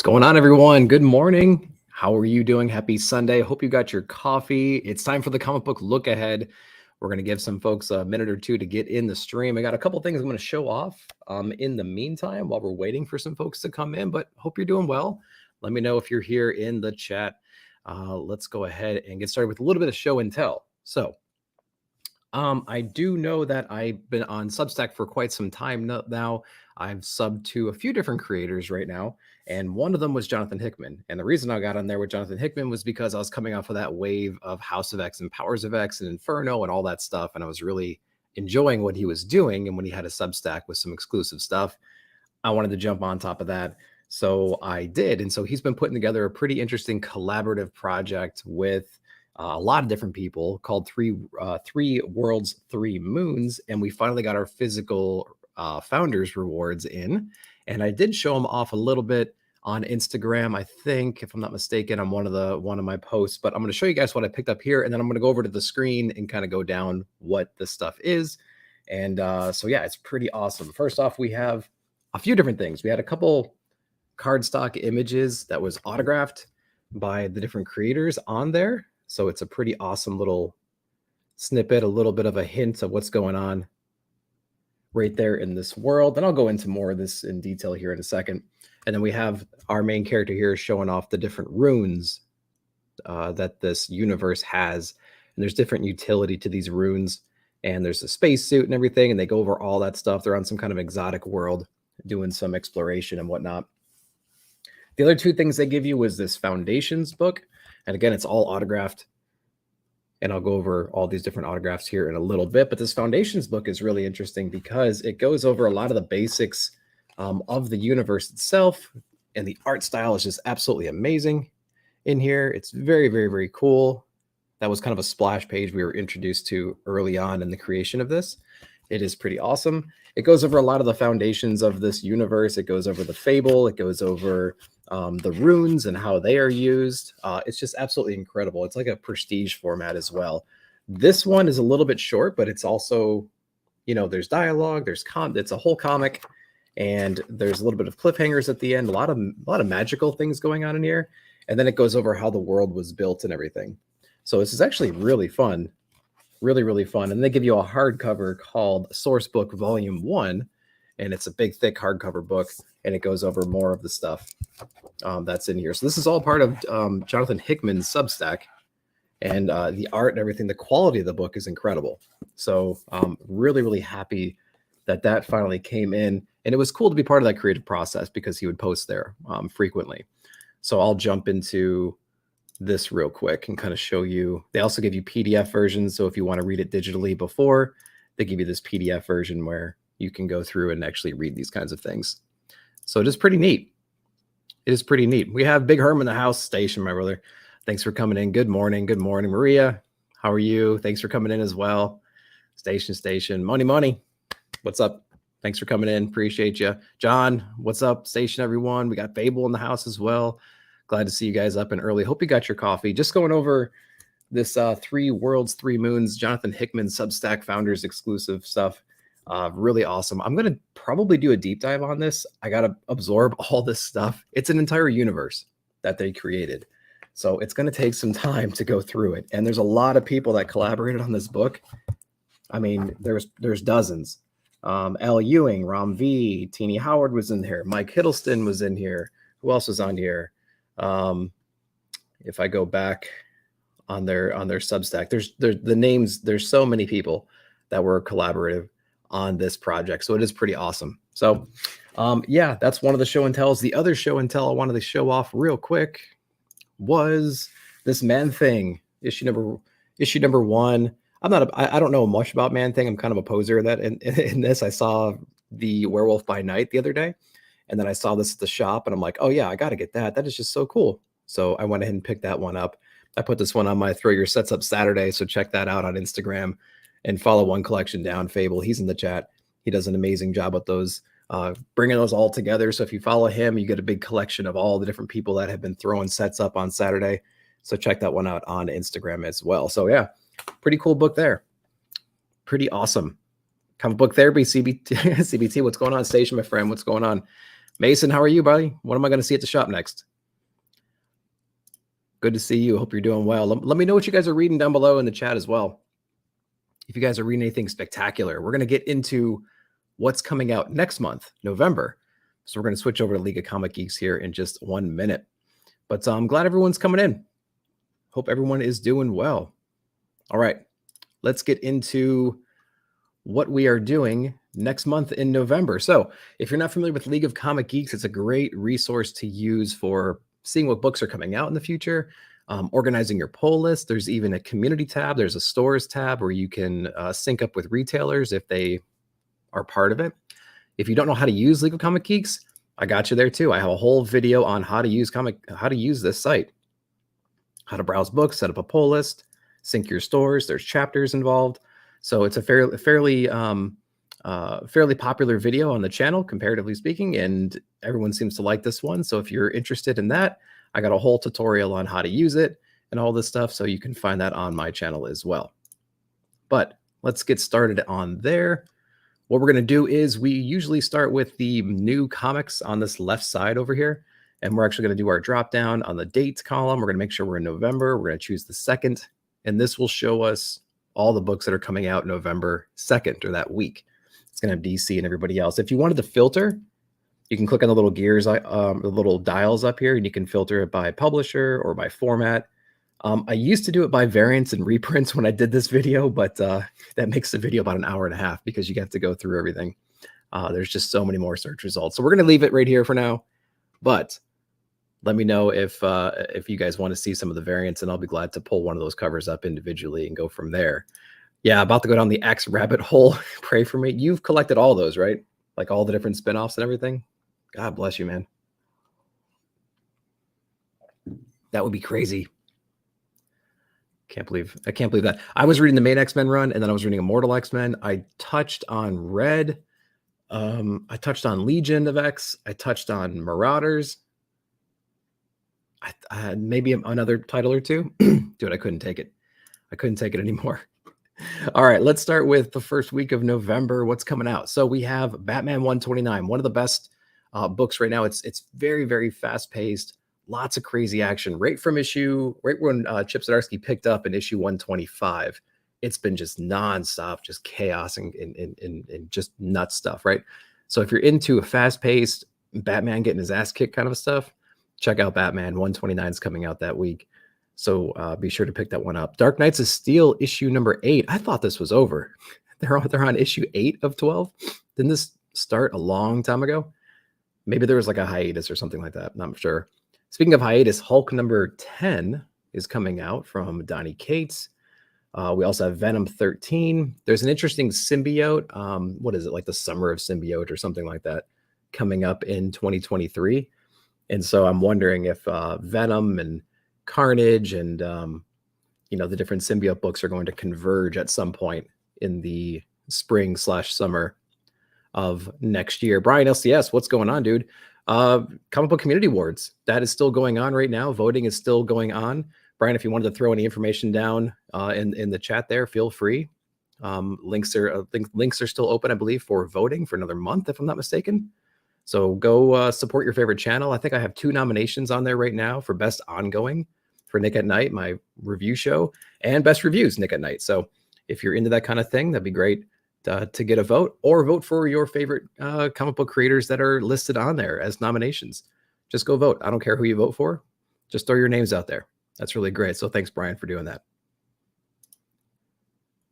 going on, everyone? Good morning. How are you doing? Happy Sunday. Hope you got your coffee. It's time for the comic book look ahead. We're going to give some folks a minute or two to get in the stream. I got a couple things I'm going to show off in the meantime while we're waiting for some folks to come in, but hope you're doing well. Let me know if you're here in the chat. Let's go ahead and get started with a little bit of show and tell. So I do know that I've been on Substack for quite some time now. I've subbed to a few different creators right now, and one of them was Jonathan Hickman. And the reason I got on there with Jonathan Hickman was because I was coming off of that wave of House of X and Powers of X and Inferno and all that stuff, and I was really enjoying what he was doing. And when he had a Substack with some exclusive stuff, I wanted to jump on top of that. So I did. And so he's been putting together a pretty interesting collaborative project with a lot of different people called Three Worlds, Three Moons. And we finally got our physical founders rewards in. And I did show them off a little bit on Instagram, I think, if I'm not mistaken, on one of my posts. But I'm going to show you guys what I picked up here, and then I'm going to go over to the screen and kind of go down what this stuff is. And so yeah, it's pretty awesome. First off, we have a few different things. We had a couple cardstock images that was autographed by the different creators on there. So it's a pretty awesome little snippet, a little bit of a hint of what's going on right there in this world. And I'll go into more of this in detail here in a second. And then we have our main character here showing off the different runes that this universe has. And there's different utility to these runes. And there's a spacesuit and everything. And they go over all that stuff. They're on some kind of exotic world doing some exploration and whatnot. The other two things they give you was this Foundations book. And again, it's all autographed. And I'll go over all these different autographs here in a little bit. But this Foundations book is really interesting because it goes over a lot of the basics of the universe itself. And the art style is just absolutely amazing in here. It's very, very, very cool. That was kind of a splash page we were introduced to early on in the creation of this. It is pretty awesome. It goes over a lot of the foundations of this universe. It goes over the Phable. It goes over the runes and how they are used. It's just absolutely incredible. It's like a prestige format as well. This one is a little bit short, but it's also, you know, there's dialogue, it's a whole comic, and there's a little bit of cliffhangers at the end, a lot of magical things going on in here. And then it goes over how the world was built and everything. So this is actually really fun. Really, really fun. And they give you a hardcover called Source Book Volume 1. And it's a big, thick hardcover book. And it goes over more of the stuff that's in here. So this is all part of Jonathan Hickman's Substack. And the art and everything, the quality of the book is incredible. So really, really happy that finally came in. And it was cool to be part of that creative process because he would post there frequently. So I'll jump into this real quick and kind of show you. They also give you PDF versions. So if you want to read it digitally before, they give you this PDF version where you can go through and actually read these kinds of things. So it is pretty neat. It is pretty neat. We have Big Herm in the house. Station, my brother. Thanks for coming in. Good morning. Good morning, Maria. How are you? Thanks for coming in as well. Station. Money. What's up? Thanks for coming in. Appreciate you. John, what's up? Station, everyone. We got Phable in the house as well. Glad to see you guys up and early. Hope you got your coffee. Just going over this Three Worlds, Three Moons, Jonathan Hickman Substack Founders exclusive stuff. Really awesome. I'm going to probably do a deep dive on this. I got to absorb all this stuff. It's an entire universe that they created. So it's going to take some time to go through it. And there's a lot of people that collaborated on this book. I mean, there's dozens. L. Ewing, Ram V, Teeny Howard was in here. Mike Hiddleston was in here. Who else was on here? If I go back on their Substack, there's the names. There's so many people that were collaborative on this project. So it is pretty awesome. So yeah, that's one of the show and tells. The other show and tell I wanted to show off real quick was this Man-Thing issue number 1. I don't know much about Man-Thing. I'm kind of a poser that in this. I saw the Werewolf by Night the other day. And then I saw this at the shop and I'm like, oh yeah, I got to get that. That is just so cool. So I went ahead and picked that one up. I put this one on my Throw Your Sets Up Saturday. So check that out on Instagram and follow One Collection Down, Phable. He's in the chat. He does an amazing job with those, bringing those all together. So if you follow him, you get a big collection of all the different people that have been throwing sets up on Saturday. So check that one out on Instagram as well. So yeah, pretty cool book there. Pretty awesome. Comic Book Therapy, CBT, what's going on? Station, my friend, what's going on? Mason, how are you, buddy? What am I going to see at the shop next? Good to see you. Hope you're doing well. Let me know what you guys are reading down below in the chat as well. If you guys are reading anything spectacular, we're going to get into what's coming out next month, November. So we're going to switch over to League of Comic Geeks here in just 1 minute. But I'm glad everyone's coming in. Hope everyone is doing well. All right, let's get into what we are doing next month in November. So if you're not familiar with League of Comic Geeks, it's a great resource to use for seeing what books are coming out in the future, organizing your pull list. There's even a community tab. There's a stores tab where you can sync up with retailers if they are part of it. If you don't know how to use League of Comic Geeks, I got you there too. I have a whole video on how to use this site, how to browse books, set up a pull list, sync your stores. There's chapters involved. So it's a fairly popular video on the channel, comparatively speaking, and everyone seems to like this one. So if you're interested in that, I got a whole tutorial on how to use it and all this stuff. So you can find that on my channel as well. But let's get started on there. What we're going to do is we usually start with the new comics on this left side over here. And we're actually going to do our drop down on the dates column. We're going to make sure we're in November. We're going to choose the 2nd. And this will show us all the books that are coming out November 2nd or that week. It's going to have DC and everybody else. If you wanted to filter, you can click on the little gears, the little dials up here, and you can filter it by publisher or by format. I used to do it by variants and reprints when I did this video, but that makes the video about an hour and a half because you have to go through everything. There's just so many more search results. So we're going to leave it right here for now, but let me know if you guys want to see some of the variants, and I'll be glad to pull one of those covers up individually and go from there. Yeah, about to go down the X rabbit hole. Pray for me. You've collected all those, right? Like all the different spinoffs and everything. God bless you, man. That would be crazy. I can't believe that. I was reading the main X-Men run, and then I was reading Immortal X-Men. I touched on Red. I touched on Legion of X. I touched on Marauders. I had maybe another title or two. Dude, I couldn't take it. I couldn't take it anymore. All right, let's start with the first week of November. What's coming out? So we have Batman 129, one of the best books right now. It's very, very fast-paced. Lots of crazy action. Right when Chip Zdarsky picked up in issue 125, it's been just nonstop, just chaos and just nuts stuff, right? So if you're into a fast-paced Batman getting his ass kicked kind of stuff, check out Batman 129 is coming out that week. So be sure to pick that one up. Dark Knights of Steel issue number 8. I thought this was over. They're on issue 8 of 12. Didn't this start a long time ago? Maybe there was like a hiatus or something like that. I'm not sure. Speaking of hiatus, Hulk number 10 is coming out from Donny Cates. We also have Venom 13. There's an interesting symbiote. What is it? Like the Summer of Symbiote or something like that coming up in 2023. And so I'm wondering if Venom and Carnage and, the different symbiote books are going to converge at some point in the spring/summer of next year. Brian LCS, what's going on, dude? Comic Book Community Awards, that is still going on right now. Voting is still going on. Brian, if you wanted to throw any information down in the chat there, feel free. Links are still open, I believe, for voting for another month, if I'm not mistaken. So go support your favorite channel. I think I have 2 nominations on there right now for Best Ongoing for Nick at Night, my review show, and Best Reviews, Nick at Night. So if you're into that kind of thing, that'd be great to get a vote, or vote for your favorite comic book creators that are listed on there as nominations. Just go vote. I don't care who you vote for. Just throw your names out there. That's really great. So thanks, Brian, for doing that.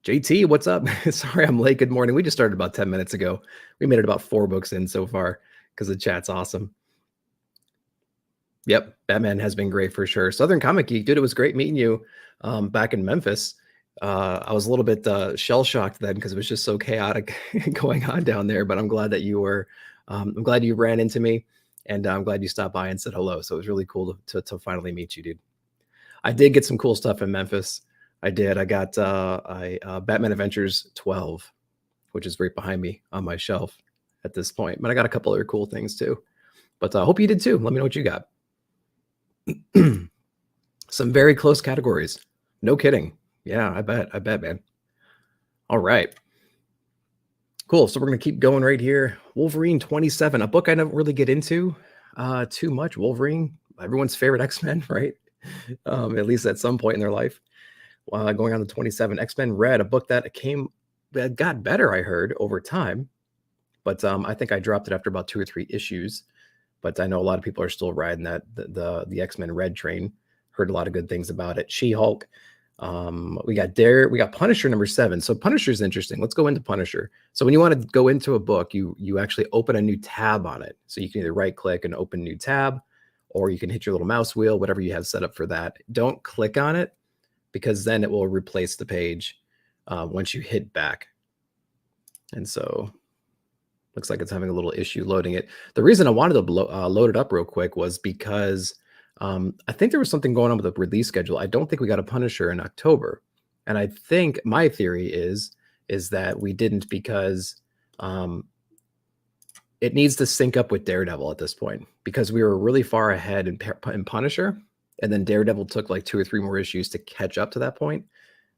JT, what's up? Sorry I'm late. Good morning. We just started about 10 minutes ago. We made it about 4 books in so far because the chat's awesome. Yep, Batman has been great for sure. Southern Comic Geek, dude, it was great meeting you back in Memphis. I was a little bit shell-shocked then because it was just so chaotic going on down there, but I'm glad that you were, I'm glad you ran into me, and I'm glad you stopped by and said hello. So it was really cool to finally meet you, dude. I did get some cool stuff in Memphis. I did. I got Batman Adventures 12, which is right behind me on my shelf at this point. But I got a couple other cool things too. But I hope you did too. Let me know what you got. Some very close categories. No kidding. Yeah, I bet, man. All right. Cool. So we're going to keep going right here. Wolverine 27, a book I don't really get into too much. Wolverine, everyone's favorite X-Men, right? At least at some point in their life. Going on to 27, X-Men Red, a book that got better, I heard, over time. But I think I dropped it after about 2 or 3 issues. But I know a lot of people are still riding that the X-Men Red train. Heard a lot of good things about it. She-Hulk. We got Punisher number 7. So Punisher is interesting. Let's go into Punisher. So when you want to go into a book, you actually open a new tab on it. So you can either right click and open new tab, or you can hit your little mouse wheel, whatever you have set up for that. Don't click on it, because then it will replace the page once you hit back. And so looks like it's having a little issue loading it. The reason I wanted to load it up real quick was because I think there was something going on with the release schedule. I don't think we got a Punisher in October. And I think my theory is that we didn't, because it needs to sync up with Daredevil at this point, because we were really far ahead in Punisher. And then Daredevil took like 2 or 3 more issues to catch up to that point.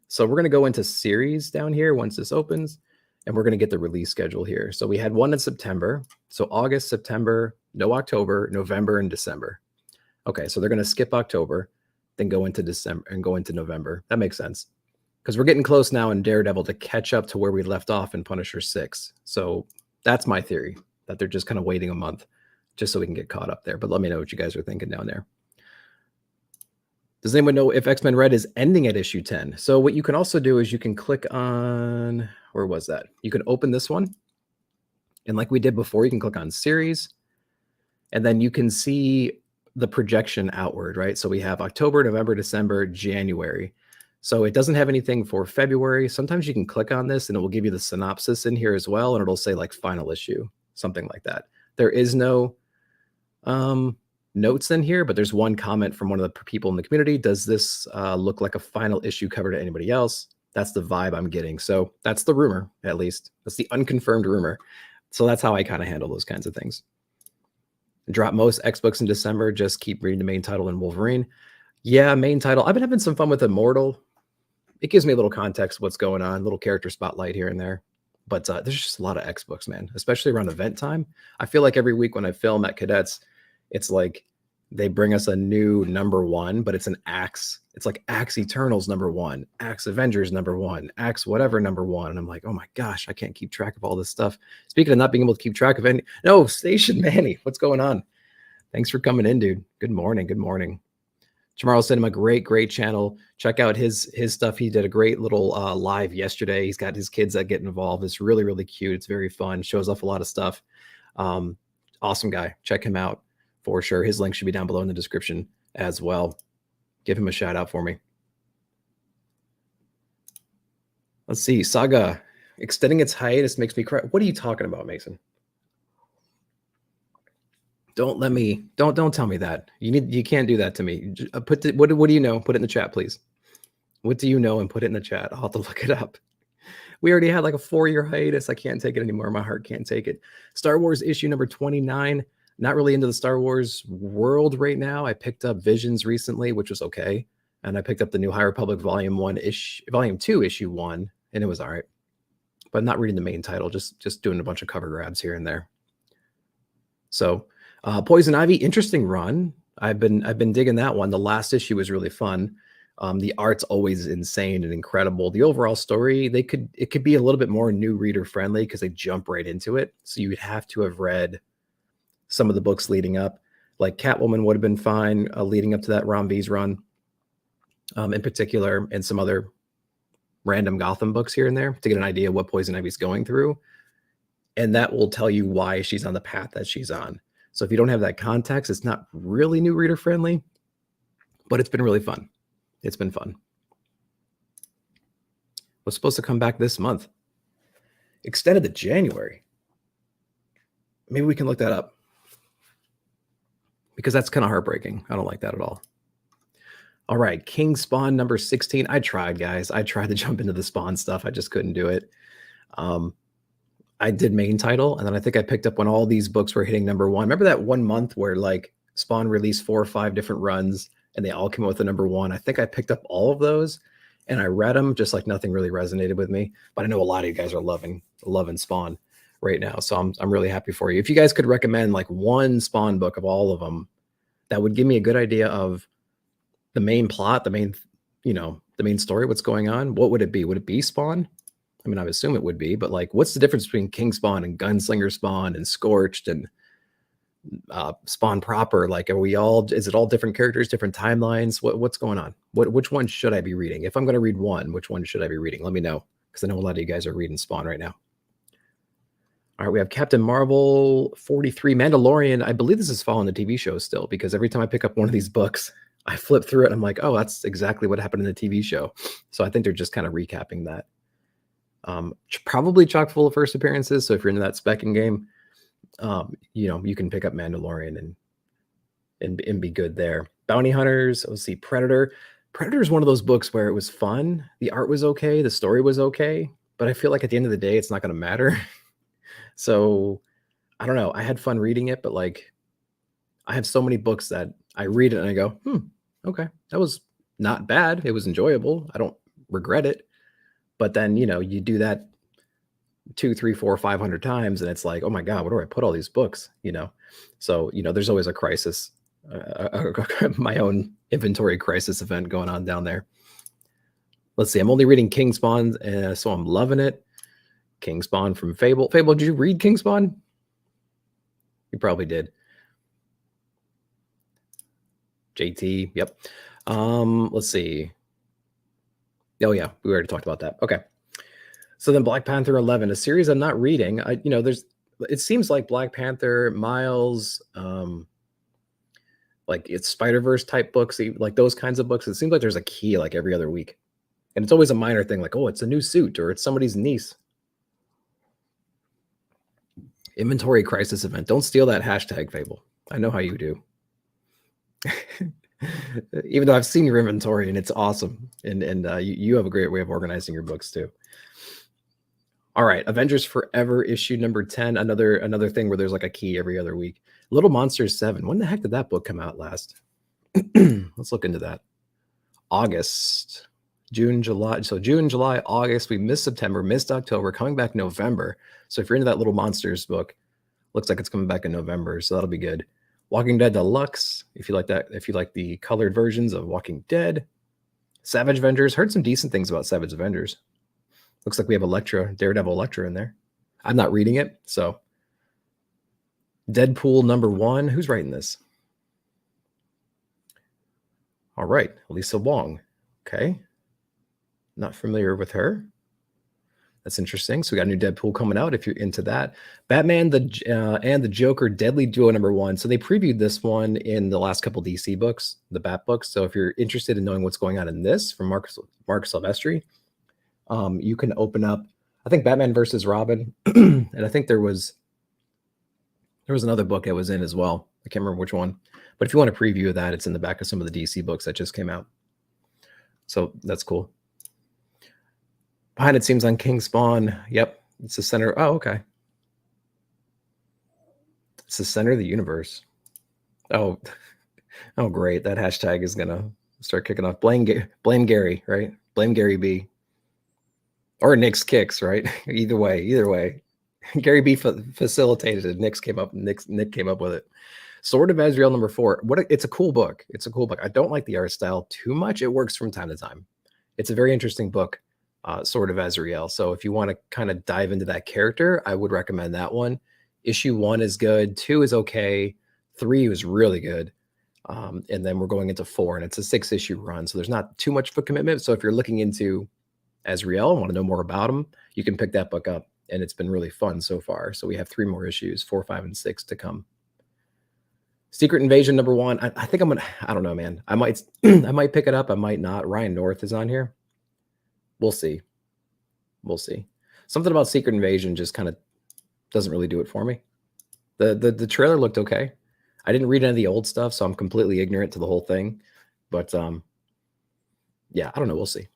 So we're going to go into series down here once this opens, and we're going to get the release schedule here. So we had one in September. So August, September, no October, November, and December. Okay, so they're going to skip October, then go into December and go into November. That makes sense, because we're getting close now in Daredevil to catch up to where we left off in Punisher 6. So that's my theory, that they're just kind of waiting a month just so we can get caught up there. But let me know what you guys are thinking down there. Does anyone know if X-Men Red is ending at issue 10? So what you can also do is you can click on, where was that? You can open this one. And like we did before, you can click on series. And then you can see the projection outward, right? So we have October, November, December, January. So it doesn't have anything for February. Sometimes you can click on this and it will give you the synopsis in here as well. And it'll say like final issue, something like that. There is no notes in here, but there's one comment from one of the people in the community. Does this look like a final issue cover to anybody else? That's the vibe I'm getting. So that's the rumor, at least. That's the unconfirmed rumor. So that's how I kind of handle those kinds of things. Drop most X books in December. Just keep reading the main title and Wolverine. Yeah, main title. I've been having some fun with Immortal. It gives me a little context of what's going on, little character spotlight here and there. But there's just a lot of X books, man, especially around event time. I feel like every week when I film at Cadets, it's like they bring us a new #1, but it's an Axe. It's like Axe Eternals #1, Axe Avengers #1, Axe whatever #1. And I'm like, oh my gosh, I can't keep track of all this stuff. Speaking of not being able to keep track of any, no, Station Manny, what's going on? Thanks for coming in, dude. Good morning. Good morning. Chamorro Cinema, great channel. Check out his stuff. He did a great little live yesterday. He's got his kids that get involved. It's really cute. It's very fun. Shows off a lot of stuff. Awesome guy. Check him out for sure. His link should be down below in the description as well. Give him a shout out for me. Let's see. Saga extending its hiatus makes me cry. What are you talking about, Mason? Don't tell me that. You can't do that to me. What do you know? Put it in the chat, please. What do you know? And put it in the chat. I'll have to look it up. We already had like a 4-year hiatus. I can't take it anymore. My heart can't take it. Star Wars issue number 29. Not really into the Star Wars world right now. I picked up Visions recently, which was okay. And I picked up the new High Republic Volume 2, issue 1, and it was all right. But not reading the main title, just doing a bunch of cover grabs here and there. So Poison Ivy, interesting run. I've been digging that one. The last issue was really fun. The art's always insane and incredible. The overall story, it could be a little bit more new reader friendly because they jump right into it. So you would have to have read some of the books leading up. Like Catwoman would have been fine leading up to that Ron V's run in particular, and some other random Gotham books here and there to get an idea of what Poison Ivy's going through. And that will tell you why she's on the path that she's on. So if you don't have that context, it's not really new reader friendly, but it's been really fun. It's been fun. Was supposed to come back this month. Extended to January. Maybe we can look that up, because that's kind of heartbreaking. I don't like that at all. All right, King Spawn number 16. I tried, guys. I tried to jump into the Spawn stuff. I just couldn't do it. I did main title, and then I think I picked up when all these books were hitting #1. Remember that 1 month where like Spawn released 4 or 5 different runs, and they all came out with a #1? I think I picked up all of those, and I read them, just like nothing really resonated with me. But I know a lot of you guys are loving Spawn right now, so I'm really happy for you. If you guys could recommend like one Spawn book of all of them, that would give me a good idea of the main plot, the main story, what's going on. What would it be? Would it be Spawn? I mean, I would assume it would be, but like, what's the difference between King Spawn and Gunslinger Spawn and Scorched and Spawn proper? Like, is it all different characters, different timelines? What's going on? Which one should I be reading? If I'm going to read one, which one should I be reading? Let me know, because I know a lot of you guys are reading Spawn right now. All right, we have Captain Marvel 43, Mandalorian. I believe this is following the TV show still, because every time I pick up one of these books, I flip through it and I'm like, oh, that's exactly what happened in the TV show. So I think they're just kind of recapping that. Probably chock full of first appearances. So if you're into that specking game, you can pick up Mandalorian and be good there. Bounty Hunters, let's see, Predator. Predator is one of those books where it was fun. The art was okay. The story was okay. But I feel like at the end of the day, it's not going to matter. So I don't know. I had fun reading it, but like I have so many books that I read it and I go, okay, that was not bad. It was enjoyable. I don't regret it. But then, you do that 2, 3, 4, 500 times and it's like, oh my God, where do I put all these books? So, there's always a crisis, my own inventory crisis event going on down there. Let's see. I'm only reading King Spawn, so I'm loving it. King Spawn from Phable. Phable, did you read King Spawn? You probably did. JT, yep. Let's see. Oh yeah, we already talked about that. Okay. So then Black Panther 11, a series I'm not reading. It seems like Black Panther, Miles, like it's Spider-Verse type books, like those kinds of books. It seems like there's a key like every other week. And it's always a minor thing like, oh, it's a new suit or it's somebody's niece. Inventory crisis event. Don't steal that hashtag, Phable. I know how you do. Even though I've seen your inventory and it's awesome. And you have a great way of organizing your books too. All right. Avengers Forever issue number 10. Another thing where there's like a key every other week. Little Monsters 7. When the heck did that book come out last? Let's look into that. August. June, July. So June, July, August. We missed September, missed October, coming back November. So if you're into that Little Monsters book, looks like it's coming back in November. So that'll be good. Walking Dead Deluxe. If you like that, if you like the colored versions of Walking Dead. Savage Avengers. Heard some decent things about Savage Avengers. Looks like we have Daredevil Elektra in there. I'm not reading it. So Deadpool number 1. Who's writing this? All right. Lisa Wong. Okay. Not familiar with her. That's interesting. So we got a new Deadpool coming out if you're into that. Batman and the Joker Deadly Duo number 1. So they previewed this one in the last couple DC books, the Bat books. So if you're interested in knowing what's going on in this from Mark Silvestri, you can open up, I think, Batman versus Robin. And I think there was another book I was in as well. I can't remember which one. But if you want a preview of that, it's in the back of some of the DC books that just came out. So that's cool. Behind it seems on King Spawn. Yep. It's the center. Oh, okay. It's the center of the universe. Oh, great. That hashtag is going to start kicking off. Blame Gary, right? Blame Gary B. Or Nick's Kicks, right? Either way. Gary B facilitated it. Nick came up with it. Sword of Ezreal number 4. It's a cool book. I don't like the art style too much. It works from time to time. It's a very interesting book. Sword of Ezreal. So if you want to kind of dive into that character, I would recommend that one. Issue 1 is good. 2 is okay. 3 was really good. And then we're going into 4, and it's a 6-issue run. So there's not too much of a commitment. So if you're looking into Ezreal and want to know more about him, you can pick that book up. And it's been really fun so far. So we have 3 more issues, 4, 5, and 6 to come. Secret Invasion number 1. I think I'm going to, I don't know, man. I might pick it up. I might not. Ryan North is on here. We'll see. Something about Secret Invasion just kind of doesn't really do it for me. The trailer looked okay. I didn't read any of the old stuff, so I'm completely ignorant to the whole thing. But yeah, I don't know. We'll see.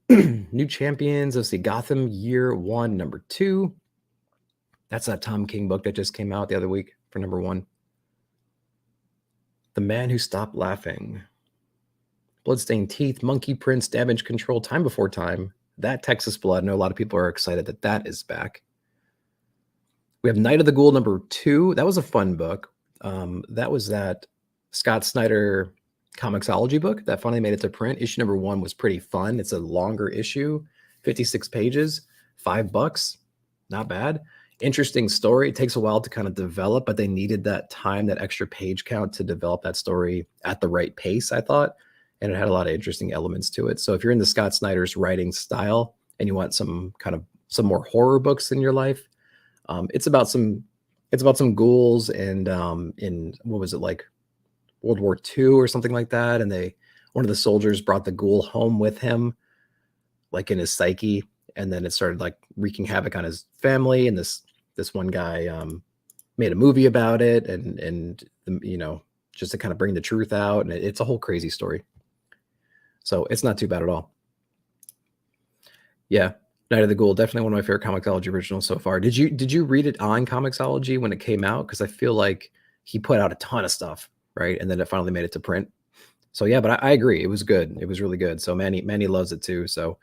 New Champions. Let's see. Gotham Year 1, number 2. That's that Tom King book that just came out the other week for number 1. The Man Who Stopped Laughing. Bloodstained Teeth, Monkey Prince, Damage Control, Time Before Time. That Texas Blood. I know a lot of people are excited that that is back. We have Night of the Ghoul #2. That was a fun book. That was that Scott Snyder Comixology book that finally made it to print. Issue #1 was pretty fun. It's a longer issue, 56 pages, $5. Not bad. Interesting story. It takes a while to kind of develop, but they needed that time, that extra page count to develop that story at the right pace, I thought. And it had a lot of interesting elements to it. So if you're into Scott Snyder's writing style and you want some more horror books in your life, it's about some ghouls and in what was it, like World War II or something like that. And one of the soldiers brought the ghoul home with him, like in his psyche. And then it started like wreaking havoc on his family. And this one guy made a movie about it, and you know, just to kind of bring the truth out. And it's a whole crazy story. So it's not too bad at all. Yeah, Night of the Ghoul, definitely one of my favorite Comixology originals so far. Did you read it on Comixology when it came out? Because I feel like he put out a ton of stuff, right? And then it finally made it to print. So yeah, but I agree, it was good. It was really good. So Manny loves it too. So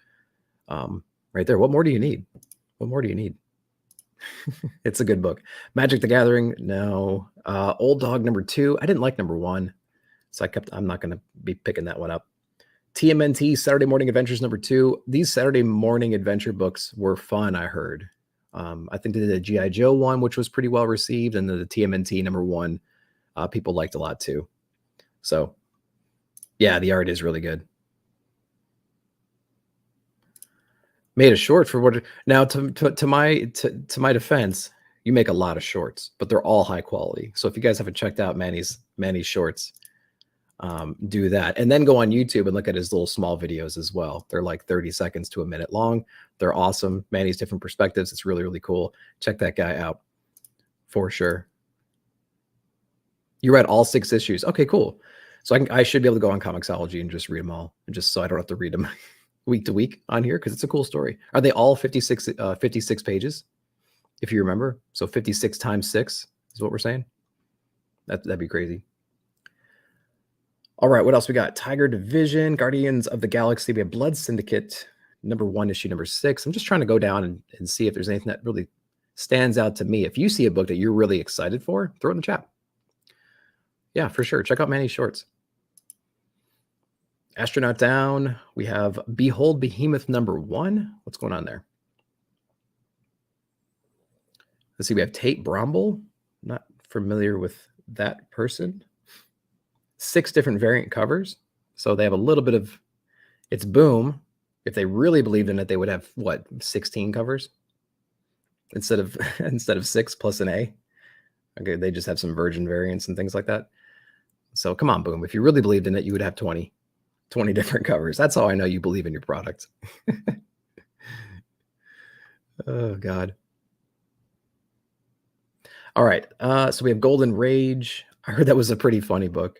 right there. What more do you need? What more do you need? It's a good book. Magic the Gathering, no. Old Dog #2. I didn't like #1, so I'm not going to be picking that one up. TMNT Saturday Morning Adventures #2. These Saturday morning adventure books were fun, I heard. I think they did a G.I. Joe one, which was pretty well received, and the TMNT #1 people liked a lot too. So yeah, the art is really good. Made a short for what? Now, to my defense, you make a lot of shorts, but they're all high quality. So if you guys haven't checked out Manny's shorts, do that, and then go on YouTube and look at his little small videos as well. They're like 30 seconds to a minute long. They're awesome. Manny's different perspectives. It's really, really cool. Check that guy out for sure. You read all 6 issues. Okay, cool. So I should be able to go on Comixology and just read them all, and just so I don't have to read them week to week on here, because it's a cool story. Are they all 56 pages, if you remember? So 56 times 6 is what we're saying. That'd be crazy. All right, what else we got? Tiger Division, Guardians of the Galaxy. We have Blood Syndicate #1, issue #6. I'm just trying to go down and see if there's anything that really stands out to me. If you see a book that you're really excited for, throw it in the chat. Yeah, for sure. Check out Manny's shorts. Astronaut Down. We have Behold Behemoth #1. What's going on there? Let's see. We have Tate Bromble. Not familiar with that person. 6 different variant covers. So they have a little bit of, it's Boom. If they really believed in it, they would have what, 16 covers instead of 6 plus an A. Okay, they just have some virgin variants and things like that. So come on, Boom. If you really believed in it, you would have 20 different covers. That's how I know you believe in your product. Oh, God. All right. So we have Golden Rage. I heard that was a pretty funny book.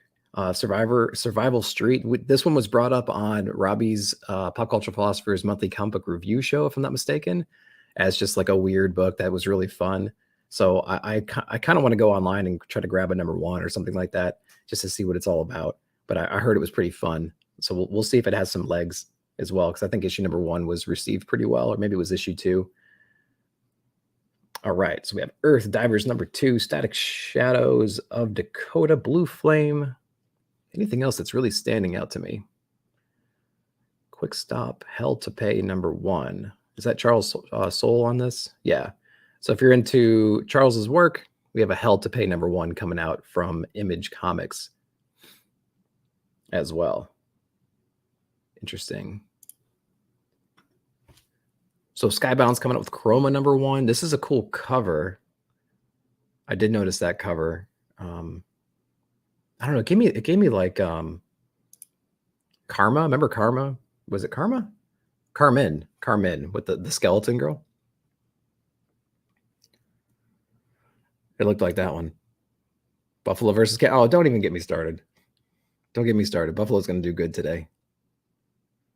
Survival Street. This one was brought up on Robbie's Pop Culture Philosopher's monthly comic book review show, if I'm not mistaken, as just like a weird book that was really fun. So I kind of want to go online and try to grab a #1 or something like that, just to see what it's all about. But I heard it was pretty fun. So we'll see if it has some legs as well, because I think issue #1 was received pretty well, or maybe it was issue 2. All right, so we have Earth Divers #2, Static Shadows of Dakota, Blue Flame. Anything else that's really standing out to me? Quick Stop, Hell to Pay #1. Is that Charles Soule on this? Yeah. So if you're into Charles's work, we have a Hell to Pay #1 coming out from Image Comics as well. Interesting. So Skybound's coming up with Chroma #1. This is a cool cover. I did notice that cover. I don't know. It gave me like Karma. Remember Karma? Was it Karma? Carmen with the skeleton girl. It looked like that one. Buffalo versus Cat. Oh, don't even get me started. Don't get me started. Buffalo's going to do good today.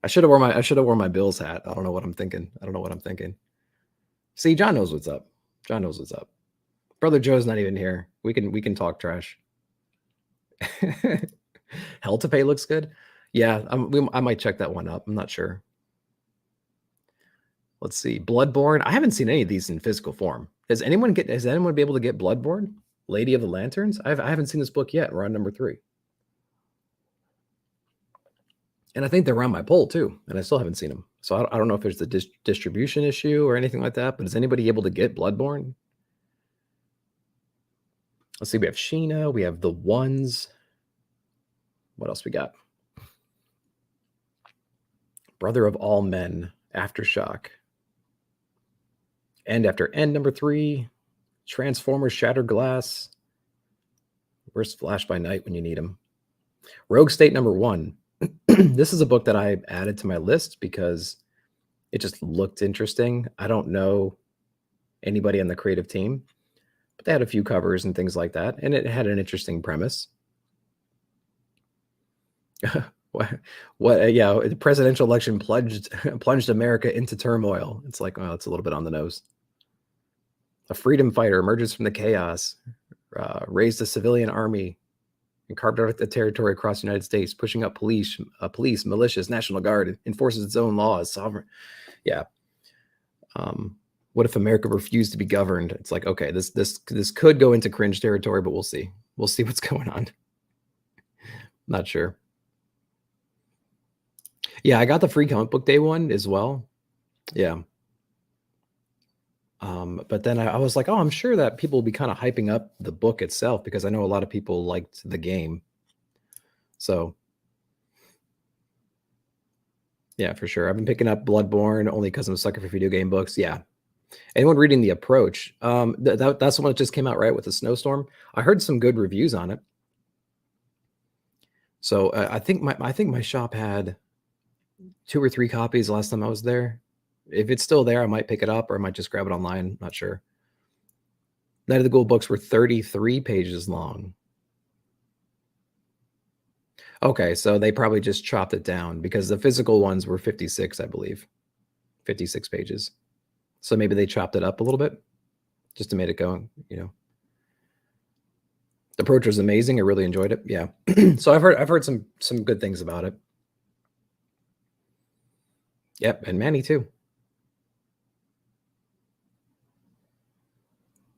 I should have worn my Bills hat. I don't know what I'm thinking. See, John knows what's up. Brother Joe's not even here. We can talk trash. Hell to Pay looks good. Yeah, I might check that one up. I'm not sure. Let's see. Bloodborne. I haven't seen any of these in physical form. Has anyone been able to get Bloodborne? Lady of the Lanterns? I haven't seen this book yet. We're on number 3. And I think they're around my poll too, and I still haven't seen them. So I don't know if there's a distribution issue or anything like that, but is anybody able to get Bloodborne? Let's see. We have Sheena. We have The Ones. What else we got? Brother of All Men. Aftershock. End After End, number 3. Transformers Shattered Glass. Where's Flash by Night when you need him? Rogue State, number 1. This is a book that I added to my list because it just looked interesting. I don't know anybody on the creative team, but they had a few covers and things like that, and it had an interesting premise. Yeah, the presidential election plunged America into turmoil. It's like, well, it's a little bit on the nose. A freedom fighter emerges from the chaos, raised a civilian army, and carved out the territory across the United States, pushing up police, militias, National Guard, enforces its own laws, sovereign. Yeah. What if America refused to be governed? It's like, okay, this could go into cringe territory, but we'll see. We'll see what's going on. Not sure. Yeah, I got the free comic book day one as well. Yeah. But then I was like, oh, I'm sure that people will be kind of hyping up the book itself because I know a lot of people liked the game. So, yeah, for sure. I've been picking up Bloodborne only because I'm a sucker for video game books. Yeah. Anyone reading The Approach? That's the one that just came out, right, with the snowstorm. I heard some good reviews on it. So I think my shop had 2 or 3 copies last time I was there. If it's still there, I might pick it up or I might just grab it online. Not sure. Night of the Ghoul books were 33 pages long. Okay, so they probably just chopped it down because the physical ones were 56, I believe. 56 pages. So maybe they chopped it up a little bit just to make it go, you know. The Approach was amazing. I really enjoyed it. Yeah. So I've heard some good things about it. Yep, and Manny too.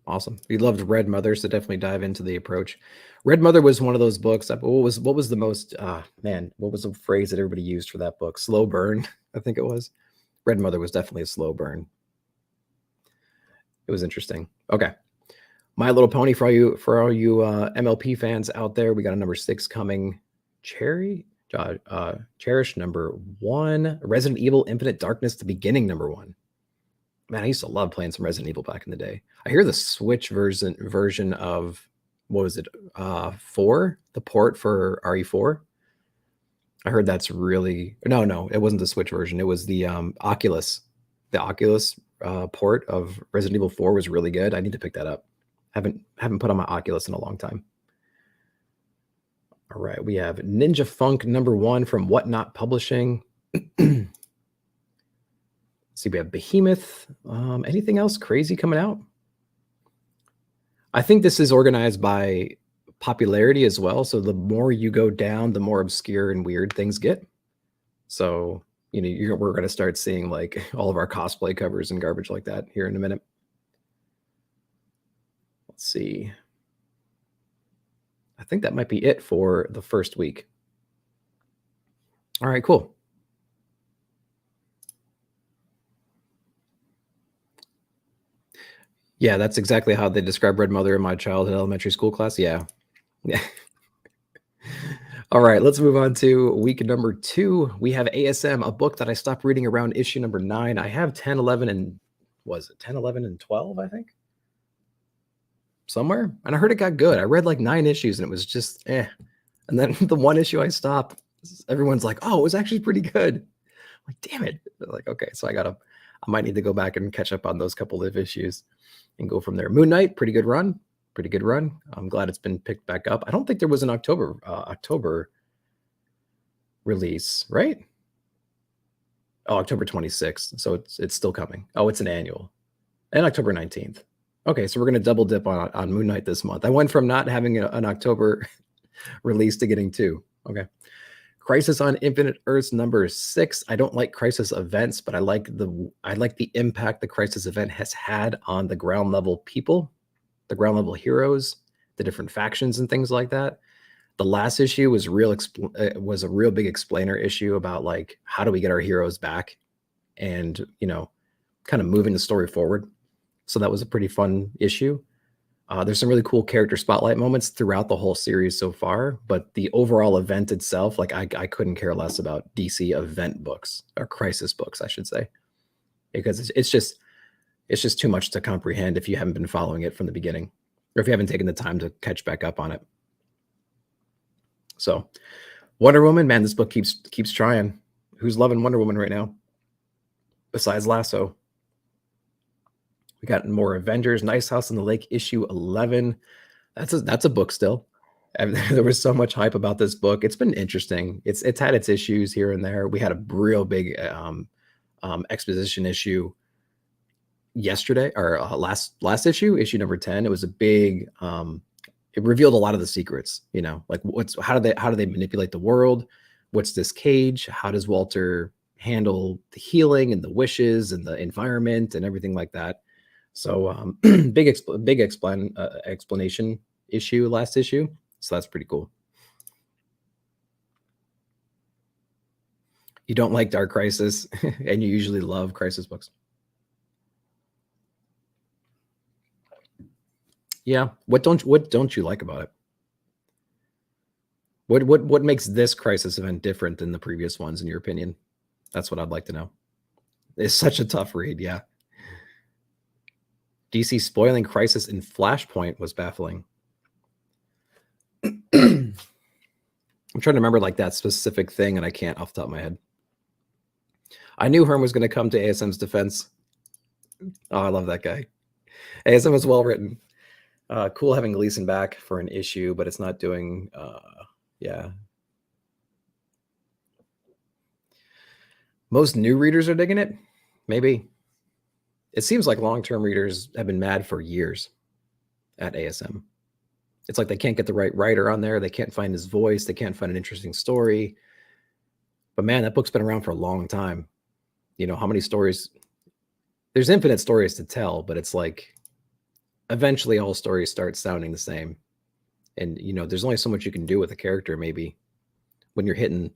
Awesome. We loved Red Mother, so definitely dive into The Approach. Red Mother was one of those books. What was the most what was the phrase that everybody used for that book? Slow burn, I think it was. Red Mother was definitely a slow burn. It was interesting. Okay. My Little Pony for all you MLP fans out there. We got a number 6 coming. Cherish number 1. Resident Evil Infinite Darkness, the beginning number 1. Man, I used to love playing some Resident Evil back in the day. I hear the Switch version of, what was it, 4? The port for RE4. I heard that's really... No, it wasn't the Switch version. It was the Oculus. The Oculus port of Resident Evil 4 was really good. I need to pick that up. Haven't put on my Oculus in a long time. All right, we have Ninja Funk number 1 from Whatnot Publishing. See, we have Behemoth. Anything else crazy coming out? I think this is organized by popularity as well. So the more you go down, the more obscure and weird things get. So, you know, we're going to start seeing like all of our cosplay covers and garbage like that here in a minute. Let's see. I think that might be it for the first week. All right, cool. Yeah, that's exactly how they describe Red Mother in my childhood elementary school class. Yeah. All right, let's move on to week number 2. We have ASM, a book that I stopped reading around issue number 9. I have 10, 11, and was it 10, 11, and 12, I think? Somewhere. And I heard it got good. I read like 9 issues and it was just eh. And then the one issue I stopped, everyone's like, oh, it was actually pretty good. I'm like, damn it. They're like, okay, so I might need to go back and catch up on those couple of issues and go from there. Moon Knight, pretty good run. I'm glad it's been picked back up. I don't think there was an October release, right? Oh, October 26th. So it's still coming. Oh, it's an annual. And October 19th. Okay, so we're going to double dip on Moon Knight this month. I went from not having an October release to getting 2. Okay. Crisis on Infinite Earths number 6. I don't like Crisis events, but I like the impact the Crisis event has had on the ground level people, the ground level heroes, the different factions and things like that. The last issue was was a real big explainer issue about like how do we get our heroes back, and kind of moving the story forward. So that was a pretty fun issue. There's some really cool character spotlight moments throughout the whole series so far, but the overall event itself, like I couldn't care less about DC event books, or crisis books, I should say, because it's just too much to comprehend if you haven't been following it from the beginning, or if you haven't taken the time to catch back up on it. So Wonder Woman, man, this book keeps trying. Who's loving Wonder Woman right now besides Lasso? We got more Avengers, Nice House on the Lake, issue 11. That's a book still. There was so much hype about this book. It's been interesting. It's had its issues here and there. We had a real big exposition issue yesterday, or last issue number 10. It was a big it revealed a lot of the secrets, like how do they manipulate the world? What's this cage? How does Walter handle the healing and the wishes and the environment and everything like that? So big explanation issue last issue. So that's pretty cool. You don't like Dark Crisis, and you usually love Crisis books. Yeah. What don't you like about it? What makes this Crisis event different than the previous ones, in your opinion? That's what I'd like to know. It's such a tough read, yeah. DC spoiling Crisis in Flashpoint was baffling. I'm trying to remember like that specific thing, and I can't off the top of my head. I knew Herm was going to come to ASM's defense. Oh, I love that guy. ASM was well written. Cool having Gleason back for an issue, but it's not doing yeah. Most new readers are digging it. Maybe. It seems like long-term readers have been mad for years at ASM. It's like they can't get the right writer on there. They can't find his voice. They can't find an interesting story. But man, that book's been around for a long time. How many stories? There's infinite stories to tell, but it's like eventually all stories start sounding the same. And, there's only so much you can do with a character, maybe. When you're hitting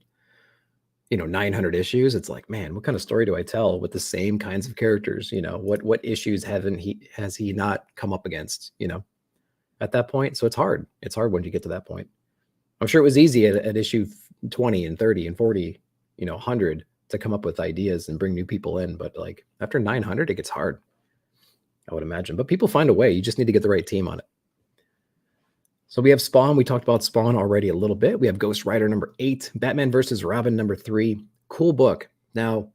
900 issues, it's like, man, what kind of story do I tell with the same kinds of characters? What issues has he not come up against, at that point? So it's hard. It's hard when you get to that point. I'm sure it was easy at issue 20 and 30 and 40, 100 to come up with ideas and bring new people in. But like after 900, it gets hard, I would imagine. But people find a way. You just need to get the right team on it. So we have Spawn. We talked about Spawn already a little bit. We have Ghost Rider number 8, Batman versus Robin number 3. Cool book. Now,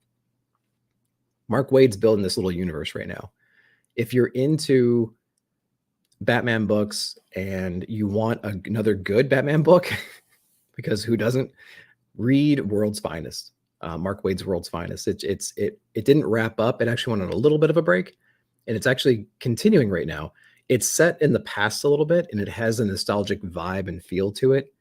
Mark Waid's building this little universe right now. If you're into Batman books and you want another good Batman book, because who doesn't, read World's Finest. Mark Waid's World's Finest. It didn't wrap up. It actually went on a little bit of a break, and it's actually continuing right now. It's set in the past a little bit, and it has a nostalgic vibe and feel to it.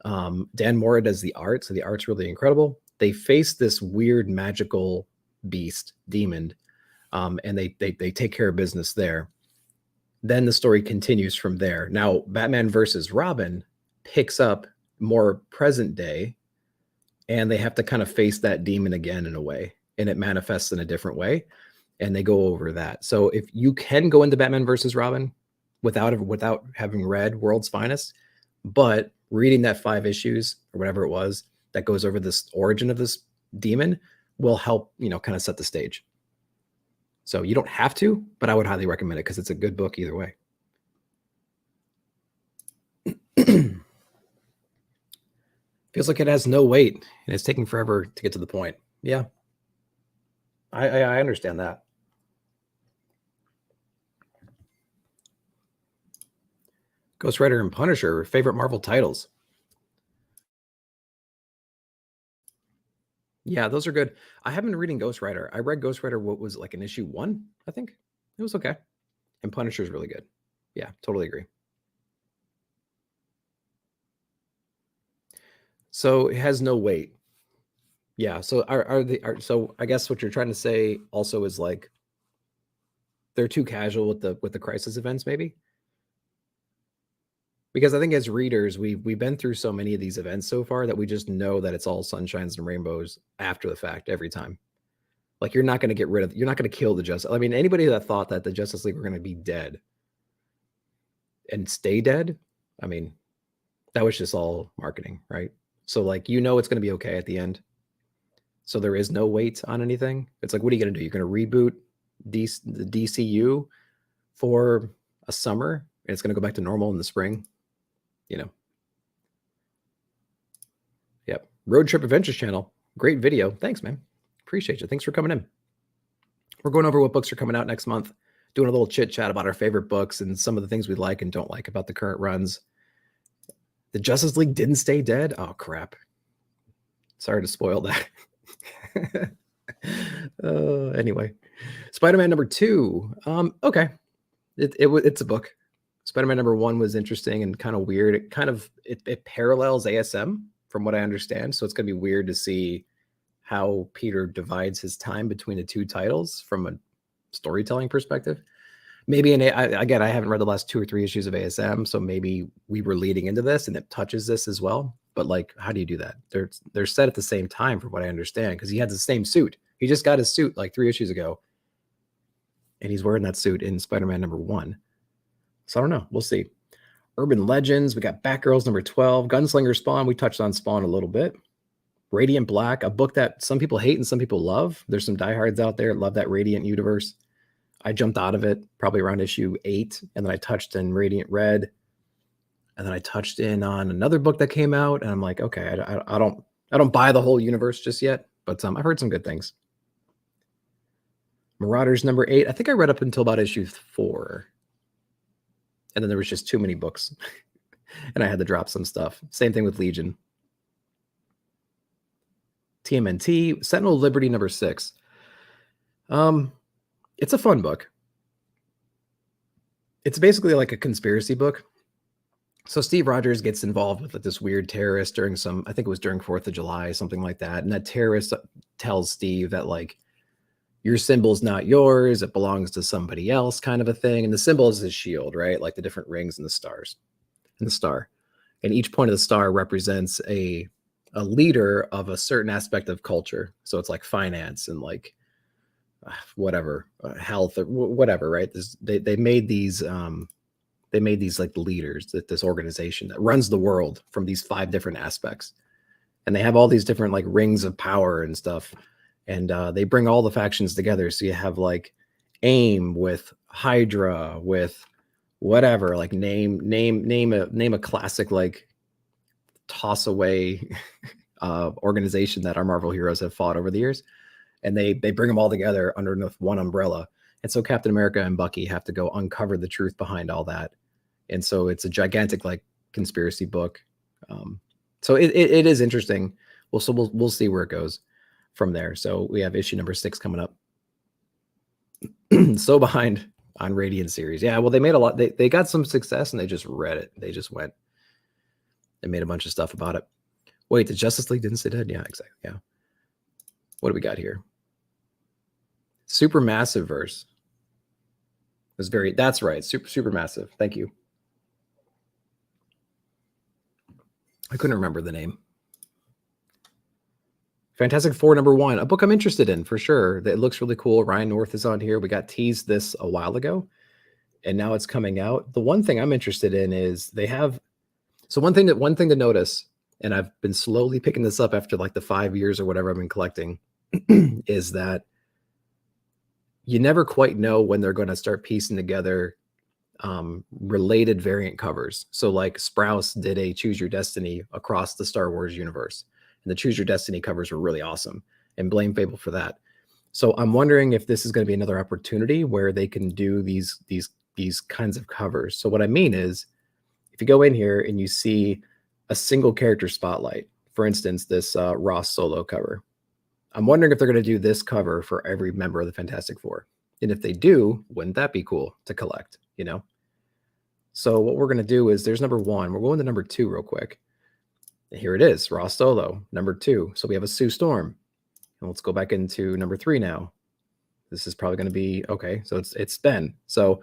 Dan Mora does the art, so the art's really incredible. They face this weird magical beast, demon, and they take care of business there. Then the story continues from there. Now, Batman versus Robin picks up more present day, and they have to kind of face that demon again in a way, and it manifests in a different way. And they go over that. So if you can go into Batman versus Robin without having read World's Finest, but reading that 5 issues or whatever it was that goes over this origin of this demon will help, kind of set the stage. So you don't have to, but I would highly recommend it because it's a good book either way. Feels like it has no weight and it's taking forever to get to the point. Yeah. I understand that. Ghost Rider and Punisher, favorite Marvel titles. Yeah, those are good. I haven't been reading Ghost Rider. I read Ghost Rider, what was like in issue 1, I think. It was okay. And Punisher's really good. Yeah, totally agree. So it has no weight. Yeah. So so I guess what you're trying to say also is like they're too casual with the crisis events, maybe. Because I think as readers, we've been through so many of these events so far that we just know that it's all sunshines and rainbows after the fact every time. Like you're not going to get rid of, you're not going to kill the Justice. I mean, anybody that thought that the Justice League were going to be dead and stay dead, I mean, that was just all marketing, right? So like it's going to be okay at the end. So there is no weight on anything. It's like, what are you going to do? You're going to reboot the DCU for a summer, and it's going to go back to normal in the spring. Yep. Road Trip Adventures channel. Great video. Thanks, man. Appreciate you. Thanks for coming in. We're going over what books are coming out next month, doing a little chit chat about our favorite books and some of the things we like and don't like about the current runs. The Justice League didn't stay dead. Oh, crap. Sorry to spoil that. Anyway, Spider-Man number 2. Okay. It's a book. Spider-Man number 1 was interesting and kind of weird. It parallels ASM from what I understand. So it's going to be weird to see how Peter divides his time between the two titles from a storytelling perspective. Maybe again, I haven't read the last 2 or 3 issues of ASM, so maybe we were leading into this and it touches this as well. But like, how do you do that? They're set at the same time, from what I understand, because he had the same suit. He just got his suit like 3 issues ago, and he's wearing that suit in Spider-Man number 1. So I don't know. We'll see. Urban Legends. We got Batgirls number 12. Gunslinger Spawn. We touched on Spawn a little bit. Radiant Black, a book that some people hate and some people love. There's some diehards out there that love that Radiant universe. I jumped out of it probably around issue 8, and then I touched in Radiant Red, and then I touched in on another book that came out, and I'm like, okay, I don't buy the whole universe just yet, but I've heard some good things. Marauders number 8. I think I read up until about issue 4, and then there was just too many books, and I had to drop some stuff. Same thing with Legion. TMNT, Sentinel Liberty number 6. It's a fun book. It's basically like a conspiracy book. So Steve Rogers gets involved with this weird terrorist during I think it was during 4th of July, something like that. And that terrorist tells Steve that like, your symbol's not yours, it belongs to somebody else, kind of a thing. And the symbol is his shield, right? Like the different rings and the stars and the star. And each point of the star represents a leader of a certain aspect of culture. So it's like finance and like whatever, health or whatever, right? They made these like leaders, that this organization that runs the world from these 5 different aspects. And they have all these different like rings of power and stuff. And they bring all the factions together. So you have like AIM with Hydra with whatever, like name a classic like toss away organization that our Marvel heroes have fought over the years. And they bring them all together under one umbrella. And so Captain America and Bucky have to go uncover the truth behind all that. And so it's a gigantic like conspiracy book. So it is interesting. We'll see where it goes from there. So we have issue number 6 coming up. So behind on Radiant series. Yeah, well, they made a lot. They got some success and they just read it. They just went and made a bunch of stuff about it. Wait, the Justice League didn't stay dead? Yeah, exactly. Yeah. What do we got here? Super Massive verse. That's right. Super Massive. Thank you. I couldn't remember the name. Fantastic Four number 1, a book I'm interested in for sure. It looks really cool. Ryan North is on here. We got teased this a while ago, and now it's coming out. The one thing I'm interested in is they have. So one thing to notice, and I've been slowly picking this up after like the 5 years or whatever I've been collecting, is that you never quite know when they're going to start piecing together related variant covers. So like Sprouse did a Choose Your Destiny across the Star Wars universe, and the Choose Your Destiny covers were really awesome, and blame Phable for that. So I'm wondering if this is going to be another opportunity where they can do these kinds of covers. So what I mean is, if you go in here and you see a single character spotlight, for instance, this Ross Solo cover, I'm wondering if they're going to do this cover for every member of the Fantastic Four. And if they do, wouldn't that be cool to collect, you know? So what we're going to do is, there's number 1. We're going to number 2 real quick. Here it is, Raw Solo, number 2. So we have a Sue Storm. And let's go back into number 3 now. This is probably going to be, okay, so it's Ben. So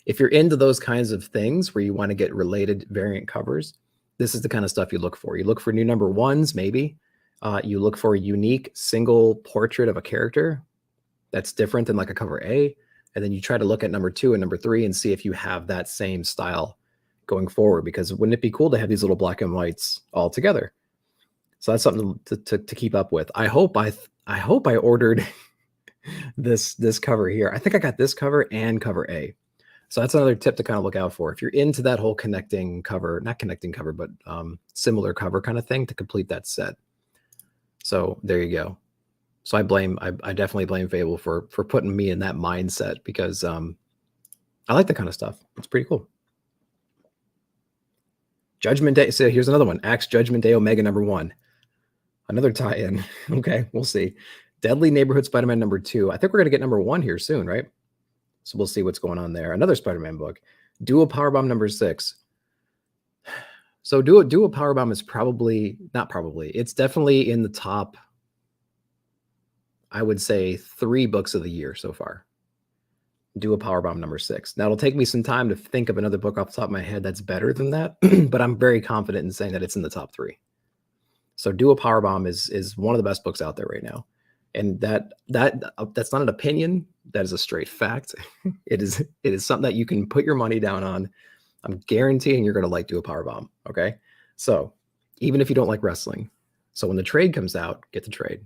if you're into those kinds of things where you want to get related variant covers, this is the kind of stuff you look for. You look for new number 1s, maybe. You look for a unique single portrait of a character that's different than like a cover A. And then you try to look at number 2 and number 3 and see if you have that same style going forward, because wouldn't it be cool to have these little black and whites all together? So that's something to keep up with. I hope I ordered this cover here. I think I got this cover and cover A. So that's another tip to kind of look out for. If you're into that whole connecting cover, not connecting cover, but similar cover kind of thing to complete that set. So there you go. So I definitely blame Phable for putting me in that mindset, because I like that kind of stuff. It's pretty cool. Judgment Day. So here's another one. Axe Judgment Day Omega number 1. Another tie-in. Okay, we'll see. Deadly Neighborhood Spider-Man number 2. I think we're going to get number 1 here soon, right? So we'll see what's going on there. Another Spider-Man book. Dual Powerbomb number 6. So Dual Powerbomb is it's definitely in the top, I would say, 3 books of the year so far. Dual Powerbomb number 6. Now, it'll take me some time to think of another book off the top of my head that's better than that, but I'm very confident in saying that it's in the top 3. So Dual Powerbomb is one of the best books out there right now. And that's not an opinion. That is a straight fact. It is something that you can put your money down on. I'm guaranteeing you're going to like Dual Powerbomb. Okay. So even if you don't like wrestling. So when the trade comes out, get the trade.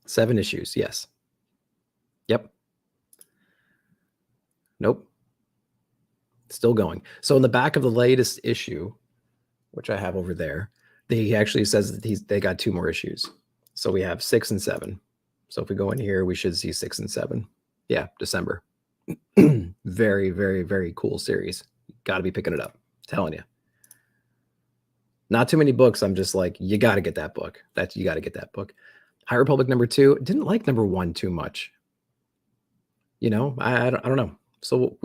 7 issues. Yes. Yep. Nope. Still going. So in the back of the latest issue, which I have over there, he actually says that they got 2 more issues. So we have 6 and 7. So if we go in here, we should see 6 and 7. Yeah, December. Very, very, very cool series. Got to be picking it up. Telling you. Not too many books. I'm just like, you got to get that book. You got to get that book. High Republic number 2. Didn't like number 1 too much. You know, I don't know. So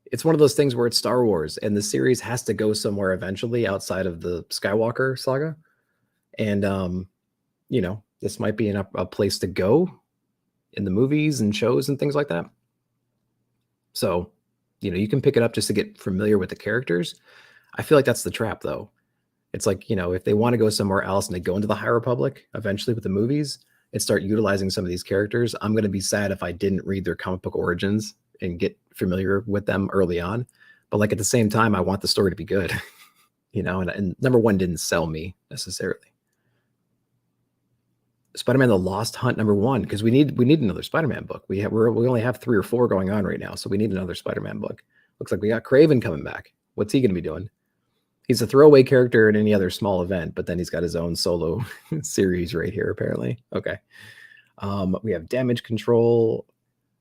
it's one of those things where it's Star Wars and the series has to go somewhere eventually outside of the Skywalker saga. And, you know, this might be a place to go in the movies and shows and things like that. So, you know, you can pick it up just to get familiar with the characters. I feel like that's the trap, though. It's like, you know, if they want to go somewhere else and they go into the High Republic eventually with the movies and start utilizing some of these characters, I'm going to be sad if I didn't read their comic book origins and get familiar with them early on. But like at the same time, I want the story to be good, you know, and number 1 didn't sell me necessarily. Spider-Man: The Lost Hunt number 1, because we need another Spider-Man book. We only have 3 or 4 going on right now, so we need another Spider-Man book. Looks like we got Kraven coming back. What's he going to be doing? He's a throwaway character in any other small event, but then he's got his own solo series right here, apparently. Okay. We have Damage Control,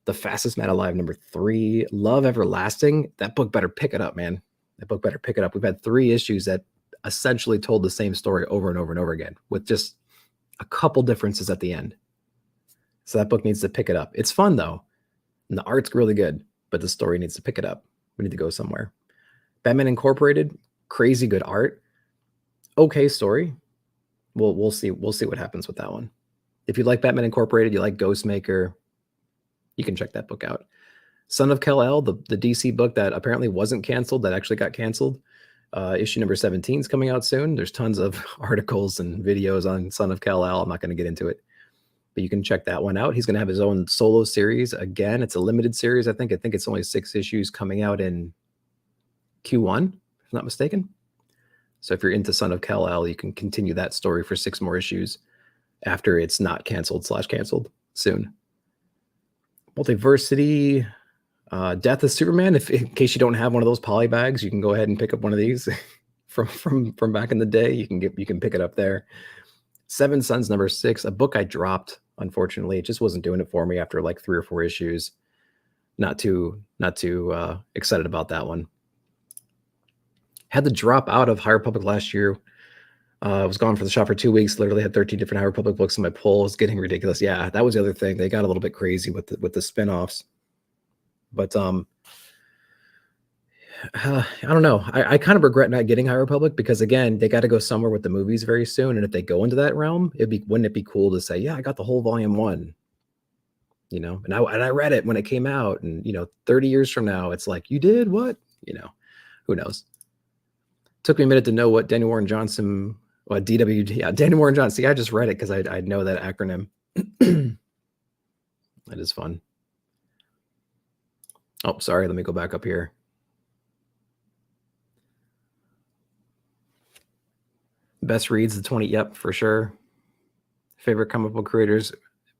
The Fastest Man Alive number 3, Love Everlasting. That book better pick it up, man. That book better pick it up. We've had 3 issues that essentially told the same story over and over and over again with just a couple differences at the end. So that book needs to pick it up. It's fun though. And the art's really good, but the story needs to pick it up. We need to go somewhere. Batman Incorporated, crazy good art. Okay story. We'll see what happens with that one. If you like Batman Incorporated, you like Ghostmaker, you can check that book out. Son of Kal-El, the DC book that apparently wasn't canceled, that actually got canceled. Issue number 17 is coming out soon. There's tons of articles and videos on Son of Kal-El. I'm not going to get into it, but you can check that one out. He's going to have his own solo series. Again, it's a limited series. I think it's only 6 issues coming out in Q1, if I'm not mistaken. So if you're into Son of Kal-El, you can continue that story for 6 more issues after it's not canceled soon. Multiversity, Death of Superman. In case you don't have one of those poly bags, you can go ahead and pick up one of these from back in the day. You can pick it up there. Seven Sons number 6, a book I dropped. Unfortunately, it just wasn't doing it for me after like 3 or 4 issues. Not too excited about that one. Had to drop out of High Republic last year. I was gone for the shop for 2 weeks. Literally had 13 different High Republic books in my pull. It's getting ridiculous. Yeah, that was the other thing. They got a little bit crazy with the spinoffs. But I don't know. I kind of regret not getting High Republic because again, they got to go somewhere with the movies very soon. And if they go into that realm, wouldn't it be cool to say, yeah, I got the whole volume 1, you know, and I read it when it came out, and 30 years from now, it's like, you did what? Who knows? Took me a minute to know what Daniel Warren Johnson, what DWG, yeah, Daniel Warren Johnson. See, I just read it because I know that acronym. That is fun. Oh, sorry. Let me go back up here. Best reads the 20. Yep, for sure. Favorite comic book creators.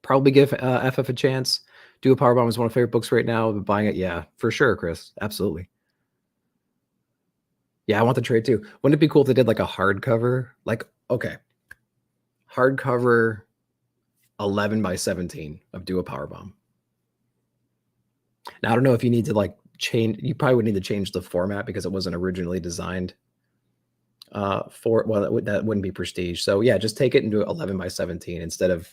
Probably give FF a chance. Do a Powerbomb is one of my favorite books right now. But buying it, yeah, for sure, Chris. Absolutely. Yeah, I want the trade too. Wouldn't it be cool if they did like a hardcover? Like, okay, hardcover 11 by 17 of Do a Powerbomb. Now, I don't know if you need to like change. You probably would need to change the format because it wasn't originally designed for, well, that wouldn't be prestige. So yeah, just take it and do it 11 by 17 instead of,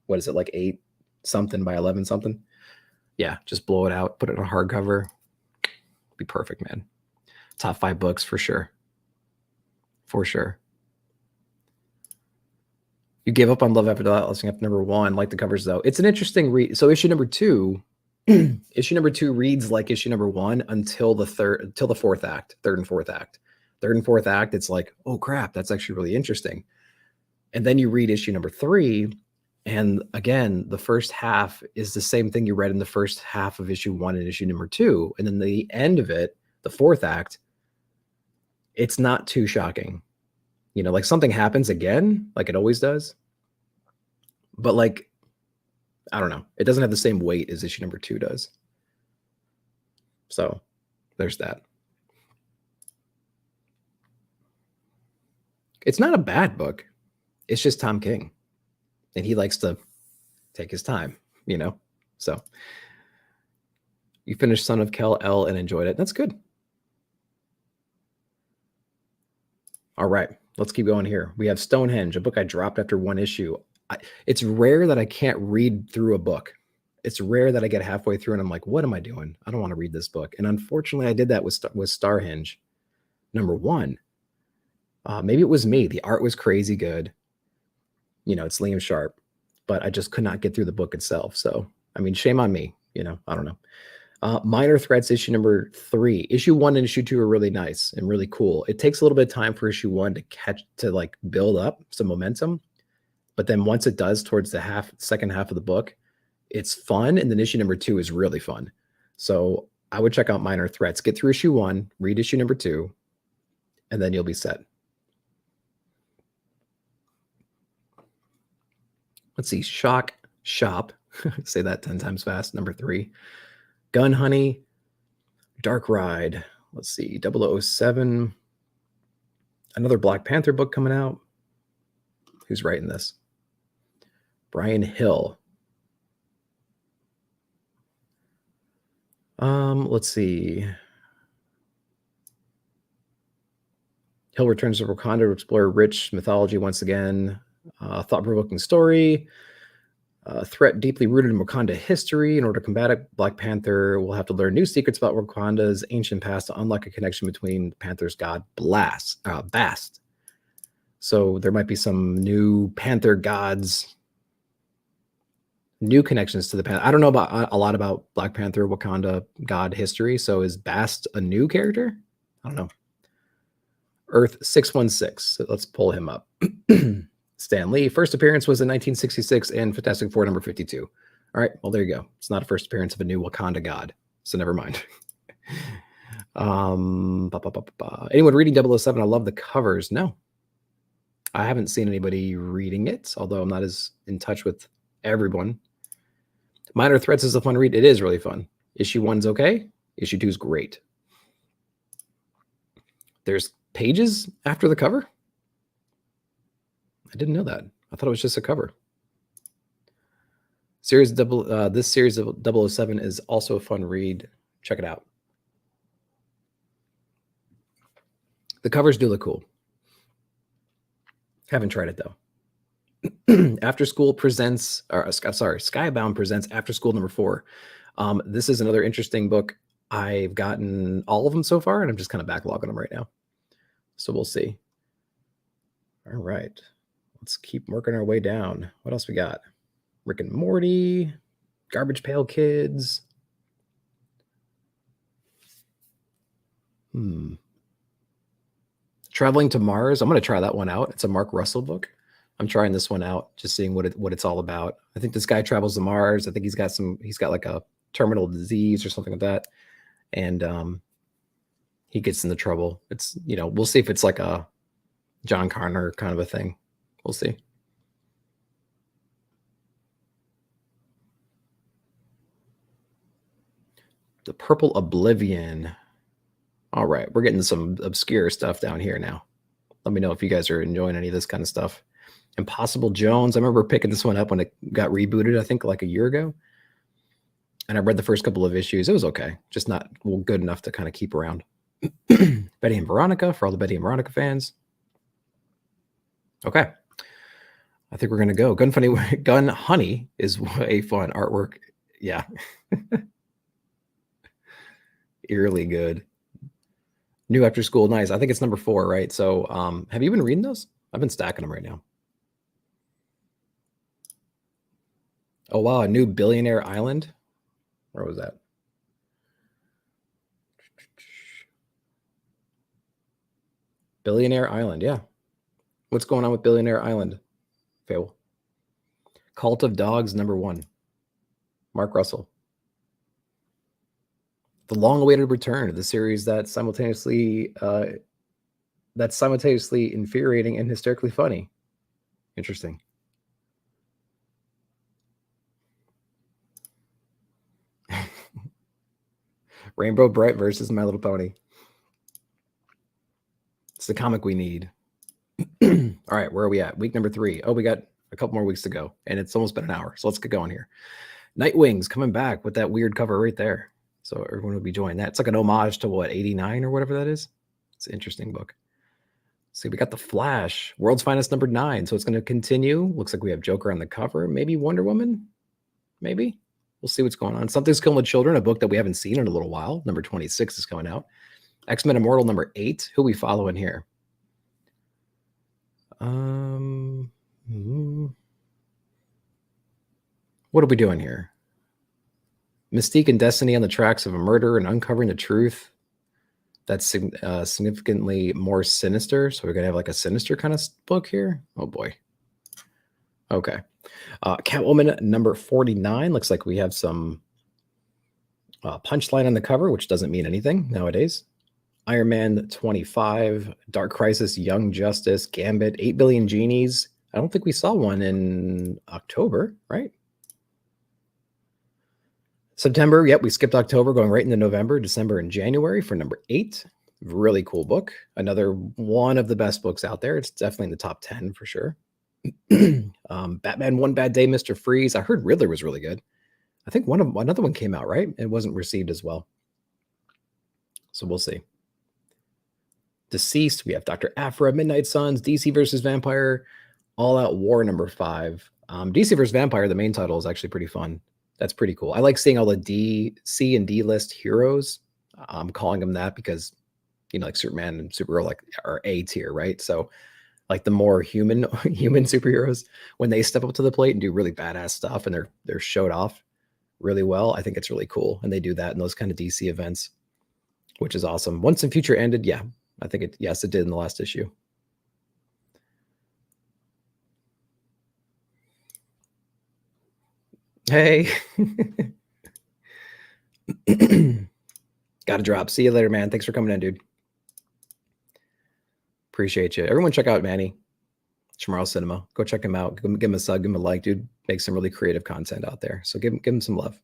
what is it, like 8 something by 11 something? Yeah, just blow it out, put it on a hardcover. Be perfect, man. Top 5 books for sure. For sure. You gave up on Love After Listening after number 1. Like the covers though. It's an interesting read. So issue number 2, issue number 2 reads like issue number 1 until the 4th act, 3rd and 4th act. 3rd and 4th act, it's like, oh crap, that's actually really interesting. And then you read issue number 3, and again, the first half is the same thing you read in the first half of issue 1 and issue number 2. And then the end of it, the 4th act, it's not too shocking. Like something happens again, like it always does. But like, I don't know. It doesn't have the same weight as issue number 2 does. So there's that. It's not a bad book. It's just Tom King. And he likes to take his time, So you finished Son of Kal-El and enjoyed it. That's good. All right, let's keep going here. We have Stonehenge, a book I dropped after 1 issue. It's rare that I can't read through a book. It's rare that I get halfway through and I'm like, what am I doing? I don't want to read this book. And unfortunately, I did that with Starhenge, number 1. Maybe it was me. The art was crazy good. It's Liam Sharp, but I just could not get through the book itself. So, I mean, shame on me. I don't know. Minor Threats issue number 3. Issue 1 and issue 2 are really nice and really cool. It takes a little bit of time for issue 1 to like build up some momentum. But then once it does towards the second half of the book, it's fun. And then issue number 2 is really fun. So I would check out Minor Threats. Get through issue 1, read issue number 2, and then you'll be set. Let's see. Shock Shop. Say that 10 times fast. Number 3. Gun Honey. Dark Ride. Let's see. 007. Another Black Panther book coming out. Who's writing this? Brian Hill. Let's see. Hill returns to Wakanda to explore rich mythology once again. Thought-provoking story. Threat deeply rooted in Wakanda history. In order to combat it, Black Panther will have to learn new secrets about Wakanda's ancient past to unlock a connection between the Panther's god Bast. So there might be some new Panther gods, new connections to the Panther. I don't know about a lot about Black Panther Wakanda god history. So is Bast a new character? I don't know. Earth 616. So let's pull him up. Stan Lee. First appearance was in 1966 in Fantastic Four number 52. All right. Well, there you go. It's not a first appearance of a new Wakanda god. So never mind. Anyone reading 007? I love the covers. No. I haven't seen anybody reading it, although I'm not as in touch with everyone. Minor Threats is a fun read. It is really fun. Issue 1's okay. Issue 2's great. There's pages after the cover? I didn't know that. I thought it was just a cover. This series of 007 is also a fun read. Check it out. The covers do look cool. Haven't tried it though. After School presents, Skybound presents After School number 4. This is another interesting book. I've gotten all of them so far, and I'm just kind of backlogging them right now. So we'll see. All right. Let's keep working our way down. What else we got? Rick and Morty, Garbage Pail Kids. Traveling to Mars. I'm going to try that one out. It's a Mark Russell book. I'm trying this one out, just seeing what it's all about. I think this guy travels to Mars. I think he's got like a terminal disease or something like that. And he gets into trouble. It's, we'll see if it's like a John Connor kind of a thing. We'll see. The Purple Oblivion. All right, we're getting some obscure stuff down here now. Let me know if you guys are enjoying any of this kind of stuff. Impossible Jones. I remember picking this one up when it got rebooted, I think like a year ago. And I read the first couple of issues. It was okay. Just not good enough to kind of keep around. Betty and Veronica, for all the Betty and Veronica fans. Okay. I think we're going to go. Gun Honey is a fun artwork. Yeah. Eerily good. New After School, nice. I think it's number 4, right? So have you been reading those? I've been stacking them right now. Oh, wow. A new Billionaire Island. Where was that? Billionaire Island, yeah. What's going on with Billionaire Island? Phable. Cult of Dogs, number 1. Mark Russell. The long-awaited return of the series that's simultaneously infuriating and hysterically funny. Interesting. Rainbow Bright versus My Little Pony. It's the comic we need. All right, where are we at? Week number 3. Oh, we got a couple more weeks to go, and it's almost been an hour. So let's get going here. Nightwing's coming back with that weird cover right there. So everyone will be enjoying that. It's like an homage to what, 89 or whatever that is. It's an interesting book. See, we got The Flash, World's Finest number 9. So it's going to continue. Looks like we have Joker on the cover. Maybe Wonder Woman. Maybe. We'll see what's going on. Something's Killing the Children, a book that we haven't seen in a little while. Number 26 is coming out. X-Men Immortal number 8. Who are we following here? What are we doing here? Mystique and Destiny on the tracks of a murder and uncovering the truth. That's significantly more sinister. So we're going to have like a sinister kind of book here. Oh, boy. Okay. Catwoman number 49. Looks like we have some punchline on the cover, which doesn't mean anything nowadays. Iron Man 25. Dark Crisis, Young Justice, Gambit, 8 Billion Genies. I don't think we saw one in October, right? September, yep, we skipped October, going right into November, December, and January for number 8. Really cool book. Another one of the best books out there. It's definitely in the top 10 for sure. Batman One Bad Day, Mr. Freeze. I heard Riddler was really good. I think another one came out, right? It wasn't received as well. So we'll see. Deceased, we have Dr. Aphra, Midnight Suns, DC versus Vampire, All Out War number 5. DC versus Vampire, the main title, is actually pretty fun. That's pretty cool. I like seeing all the C and D list heroes. I'm calling them that because, like Superman and Supergirl like are A tier, right? So like the more human superheroes, when they step up to the plate and do really badass stuff and they're showed off really well, I think it's really cool. And they do that in those kind of DC events, which is awesome. Once and Future ended, yeah, I think it did in the last issue. Hey. Gotta drop. See you later, man. Thanks for coming in, dude. Appreciate you. Everyone check out Manny. Chamorro Cinema. Go check him out. Give him a sub. Give him a like, dude. Make some really creative content out there. So give him some love.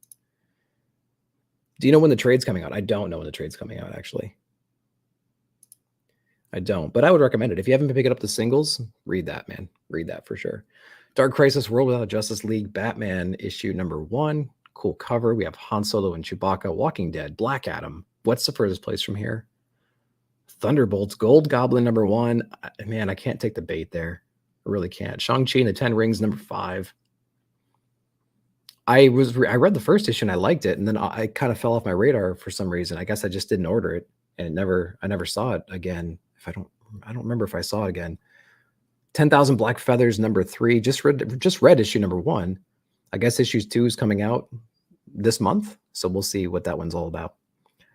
Do you know when the trade's coming out? I don't know when the trade's coming out, actually. I don't, but I would recommend it. If you haven't been picking up the singles, read that, man. Read that for sure. Dark Crisis, World Without Justice League, Batman issue number 1. Cool cover. We have Han Solo and Chewbacca, Walking Dead, Black Adam. What's the furthest place from here? Thunderbolts, Gold Goblin number 1. Man, I can't take the bait there. I really can't. Shang-Chi and the 10 Rings number 5. I read the first issue and I liked it, and then I kind of fell off my radar for some reason. I guess I just didn't order it, and I never saw it again. If I don't remember if I saw it again. 10,000 Black Feathers #3. Just read issue #1. I guess issue 2 is coming out this month, so we'll see what that one's all about.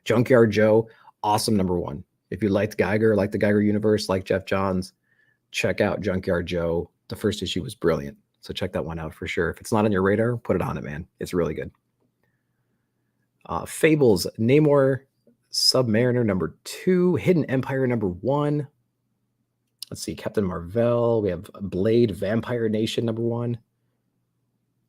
Junkyard Joe, awesome #1. If you liked Geiger, like the Geiger universe, like Jeff Johns, check out Junkyard Joe. The first issue was brilliant, so check that one out for sure. If it's not on your radar, put it on it, man. It's really good. Fables, Namor Submariner #2, Hidden Empire #1. Let's see, Captain Marvel. We have Blade, Vampire Nation #1.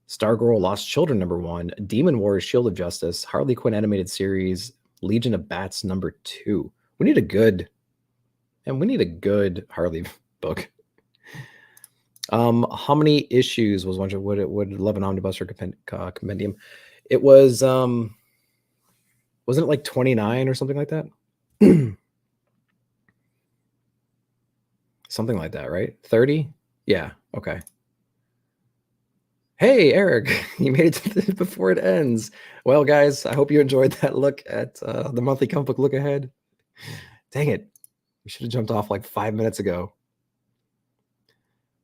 Stargirl, Lost Children #1. Demon Wars, Shield of Justice. Harley Quinn animated series, Legion of Bats #2. We need a good Harley book. How many issues was one? Would love an omnibus or compendium? It was wasn't it like 29 or something like that? Something like that, right? 30? Yeah. Okay. Hey, Eric, you made it before it ends. Well, guys, I hope you enjoyed that look at the monthly comic book look ahead. Dang it. We should have jumped off like 5 minutes ago.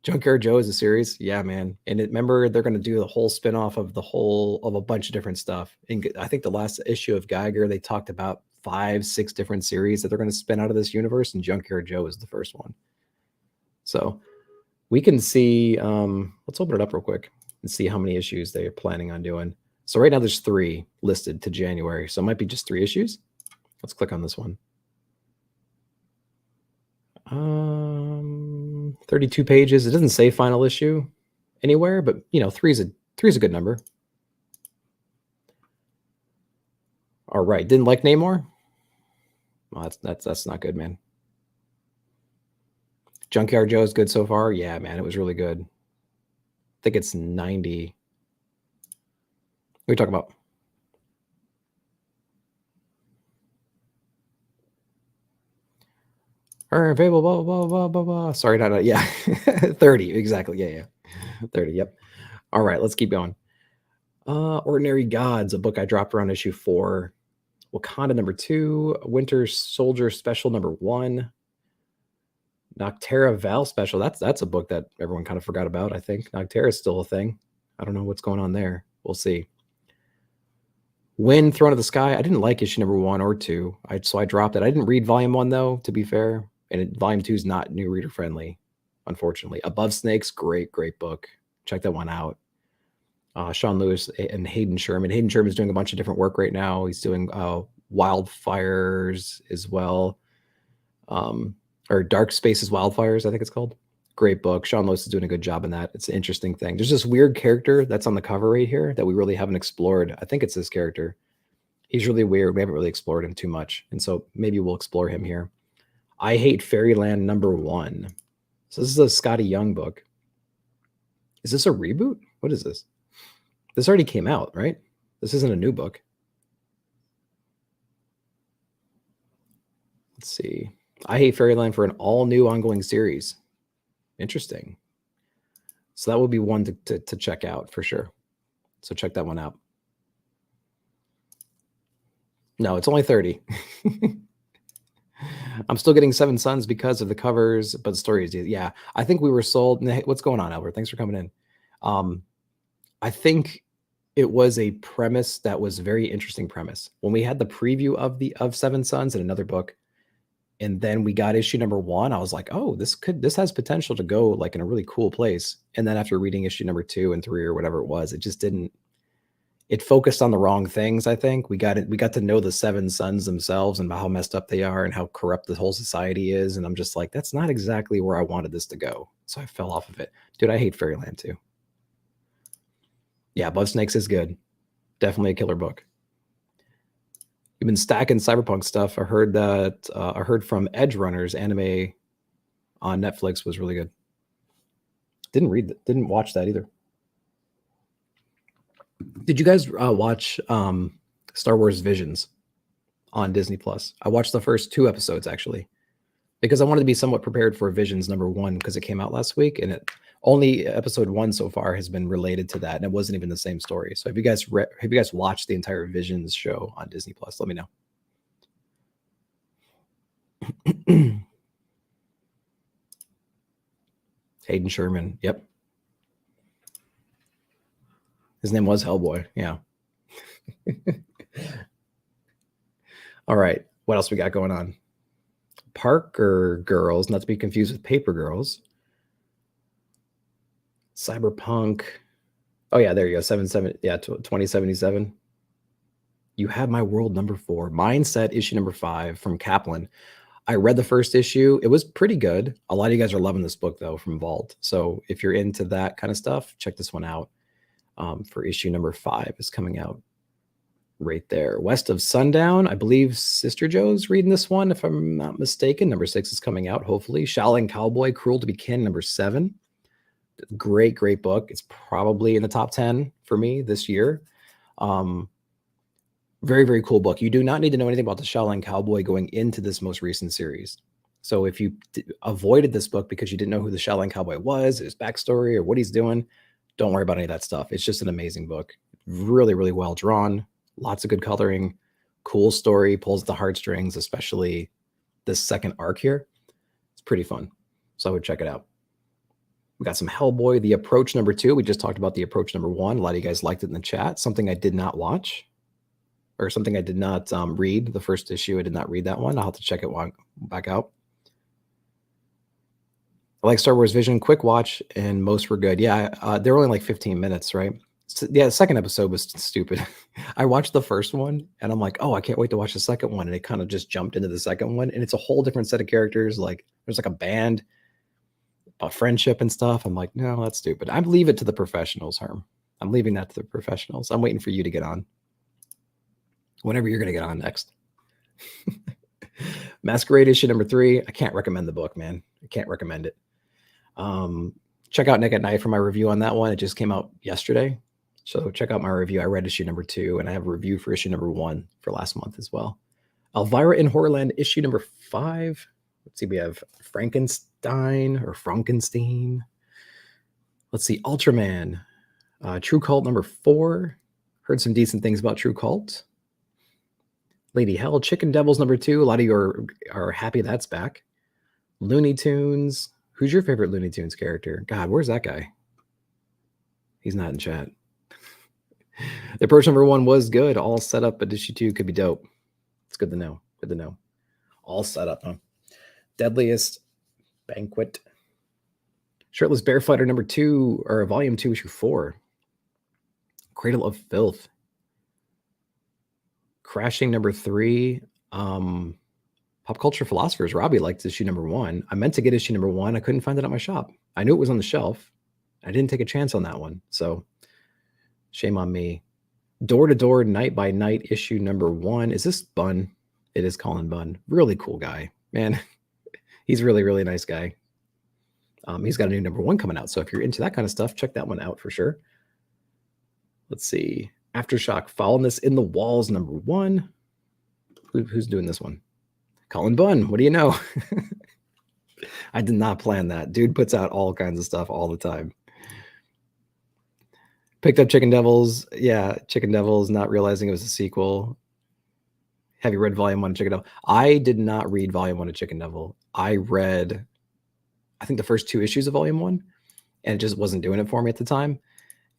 Junkyard Joe is a series. Yeah, man. And remember, they're going to do the whole spinoff of a bunch of different stuff. And I think the last issue of Geiger, they talked about 5-6 different series that they're going to spin out of this universe, and Junkyard Joe is the first one. So we can see, let's open it up real quick and see how many issues they are planning on doing. So right now there's 3 listed to January. So it might be just 3 issues. Let's click on this one. 32 pages. It doesn't say final issue anywhere, but 3 is a good number. All right. Didn't like Namor? Well, that's not good, man. Junkyard Joe is good so far. Yeah, man, it was really good. I think it's 90. What are we talking about? Fable, blah, blah, blah, blah, blah. Sorry, not yeah. 30, exactly. Yeah. 30, yep. All right, let's keep going. Ordinary Gods, a book I dropped around issue 4. Wakanda #2, Winter Soldier Special #1. Noctera Val Special. That's a book that everyone kind of forgot about, I think. Noctera is still a thing. I don't know what's going on there. We'll see. Wind, Throne of the Sky. I didn't like issue #1 or 2, so I dropped it. I didn't read volume 1, though, to be fair. And volume 2 is not new reader friendly, unfortunately. Above Snakes, great book. Check that one out. Sean Lewis and Hayden Sherman. Hayden Sherman is doing a bunch of different work right now. He's doing Wildfires as well. Or Dark Spaces Wildfires, I think it's called. Great book. Sean Lewis is doing a good job in that. It's an interesting thing. There's this weird character that's on the cover right here that we really haven't explored. I think it's this character. He's really weird. We haven't really explored him too much. And so maybe we'll explore him here. I Hate Fairyland #1. So this is a Scotty Young book. Is this a reboot? What is this? This already came out, right? This isn't a new book. Let's see. I Hate Fairyland for an all-new ongoing series. Interesting. So that would be one to check out for sure. So check that one out. No, it's only 30. I'm still getting Seven Sons because of the covers, but the story is, yeah. I think we were sold. What's going on, Albert? Thanks for coming in. I think it was a premise that was a very interesting premise. When we had the preview of Seven Sons and another book, and then we got issue #1, I was like, oh, this has potential to go like in a really cool place. And then after reading issue #2 and 3 or whatever it was, it just didn't. It focused on the wrong things, I think. We got to know the Seven Sons themselves and how messed up they are and how corrupt the whole society is. And I'm just like, that's not exactly where I wanted this to go. So I fell off of it. Dude, I hate Fairyland too. Yeah, Above Snakes is good. Definitely a killer book. You've been stacking cyberpunk stuff. I heard from Edge Runners anime on Netflix was really good. Didn't watch that either. Did you guys watch Star Wars Visions on Disney Plus? I watched the first 2 episodes actually. because I wanted to be somewhat prepared for Visions #1 because it came out last week, and it only episode 1 so far has been related to that, and it wasn't even the same story. So have you guys watched the entire Visions show on Disney Plus? Let me know. Hayden Sherman. Yep. His name was Hellboy. Yeah. All right. What else we got going on? Parker Girls, not to be confused with Paper Girls. Cyberpunk. Oh, yeah, there you go. 2077. You Have My World #4. Mindset issue #5 from Kaplan. I read the first issue. It was pretty good. A lot of you guys are loving this book, though, from Vault. So if you're into that kind of stuff, check this one out. For issue #5 is coming out right there. West of Sundown. I believe Sister Joe's reading this one, if I'm not mistaken. #6 is coming out, hopefully. Shaolin Cowboy, Cruel to Be Kin, #7. Great, great book. It's probably in the top 10 for me this year. Very, very cool book. You do not need to know anything about the Shaolin Cowboy going into this most recent series. So if you avoided this book because you didn't know who the Shaolin Cowboy was, his backstory, or what he's doing, don't worry about any of that stuff. It's just an amazing book. Really, really well drawn. Lots of good coloring. Cool story. Pulls the heartstrings, especially this second arc here. It's pretty fun. So I would check it out. We got some Hellboy, The Approach #2. We just talked about The Approach #1. A lot of you guys liked it in the chat. Something I did not watch, or something I did not read. The first issue, I did not read that one. I'll have to check it back out. I like Star Wars Vision. Quick watch, and most were good. Yeah, they're only like 15 minutes, right? So, yeah, the second episode was stupid. I watched the first one, and I'm like, oh, I can't wait to watch the second one. And it kind of just jumped into the second one, and it's a whole different set of characters. Like, there's like a band, a friendship and stuff. I'm like, no, that's stupid. I leave it to the professionals, Herm. I'm leaving that to the professionals. I'm waiting for you to get on. Whenever you're going to get on next. Masquerade issue #3. I can't recommend the book, man. I can't recommend it. Check out Nick at Night for my review on that one. It just came out yesterday. So check out my review. I read issue #2, and I have a review for issue #1 for last month as well. Elvira in Horrorland issue #5. Let's see, we have Frankenstein. Let's see, Ultraman. True Cult #4. Heard some decent things about True Cult. Lady Hell, Chicken Devils #2. A lot of you are happy that's back. Looney Tunes. Who's your favorite Looney Tunes character? God, where's that guy? He's not in chat. The Approach #1 was good. All set up, but issue 2 could be dope. It's good to know. Good to know. All set up, huh? Deadliest Banquet. Shirtless Bear Fighter #2, or volume 2, issue 4. Cradle of Filth. Crashing #3. Pop Culture Philosophers. Robbie liked issue #1. I meant to get issue #1. I couldn't find it at my shop. I knew it was on the shelf. I didn't take a chance on that one. So shame on me. Door to Door, Night by Night issue #1. Is this Bun? It is Colin Bunn. Really cool guy, man. He's really, really nice guy. He's got a new #1 coming out. So if you're into that kind of stuff, check that one out for sure. Let's see. Aftershock, Foulness in the Walls #1. Who's doing this one? Colin Bunn. What do you know? I did not plan that. Dude puts out all kinds of stuff all the time. Picked up Chicken Devils. Yeah, Chicken Devils, not realizing it was a sequel. Have you read volume 1 of Chicken Devil? I did not read volume 1 of Chicken Devil. I read, I think, the first 2 issues of volume 1, and it just wasn't doing it for me at the time.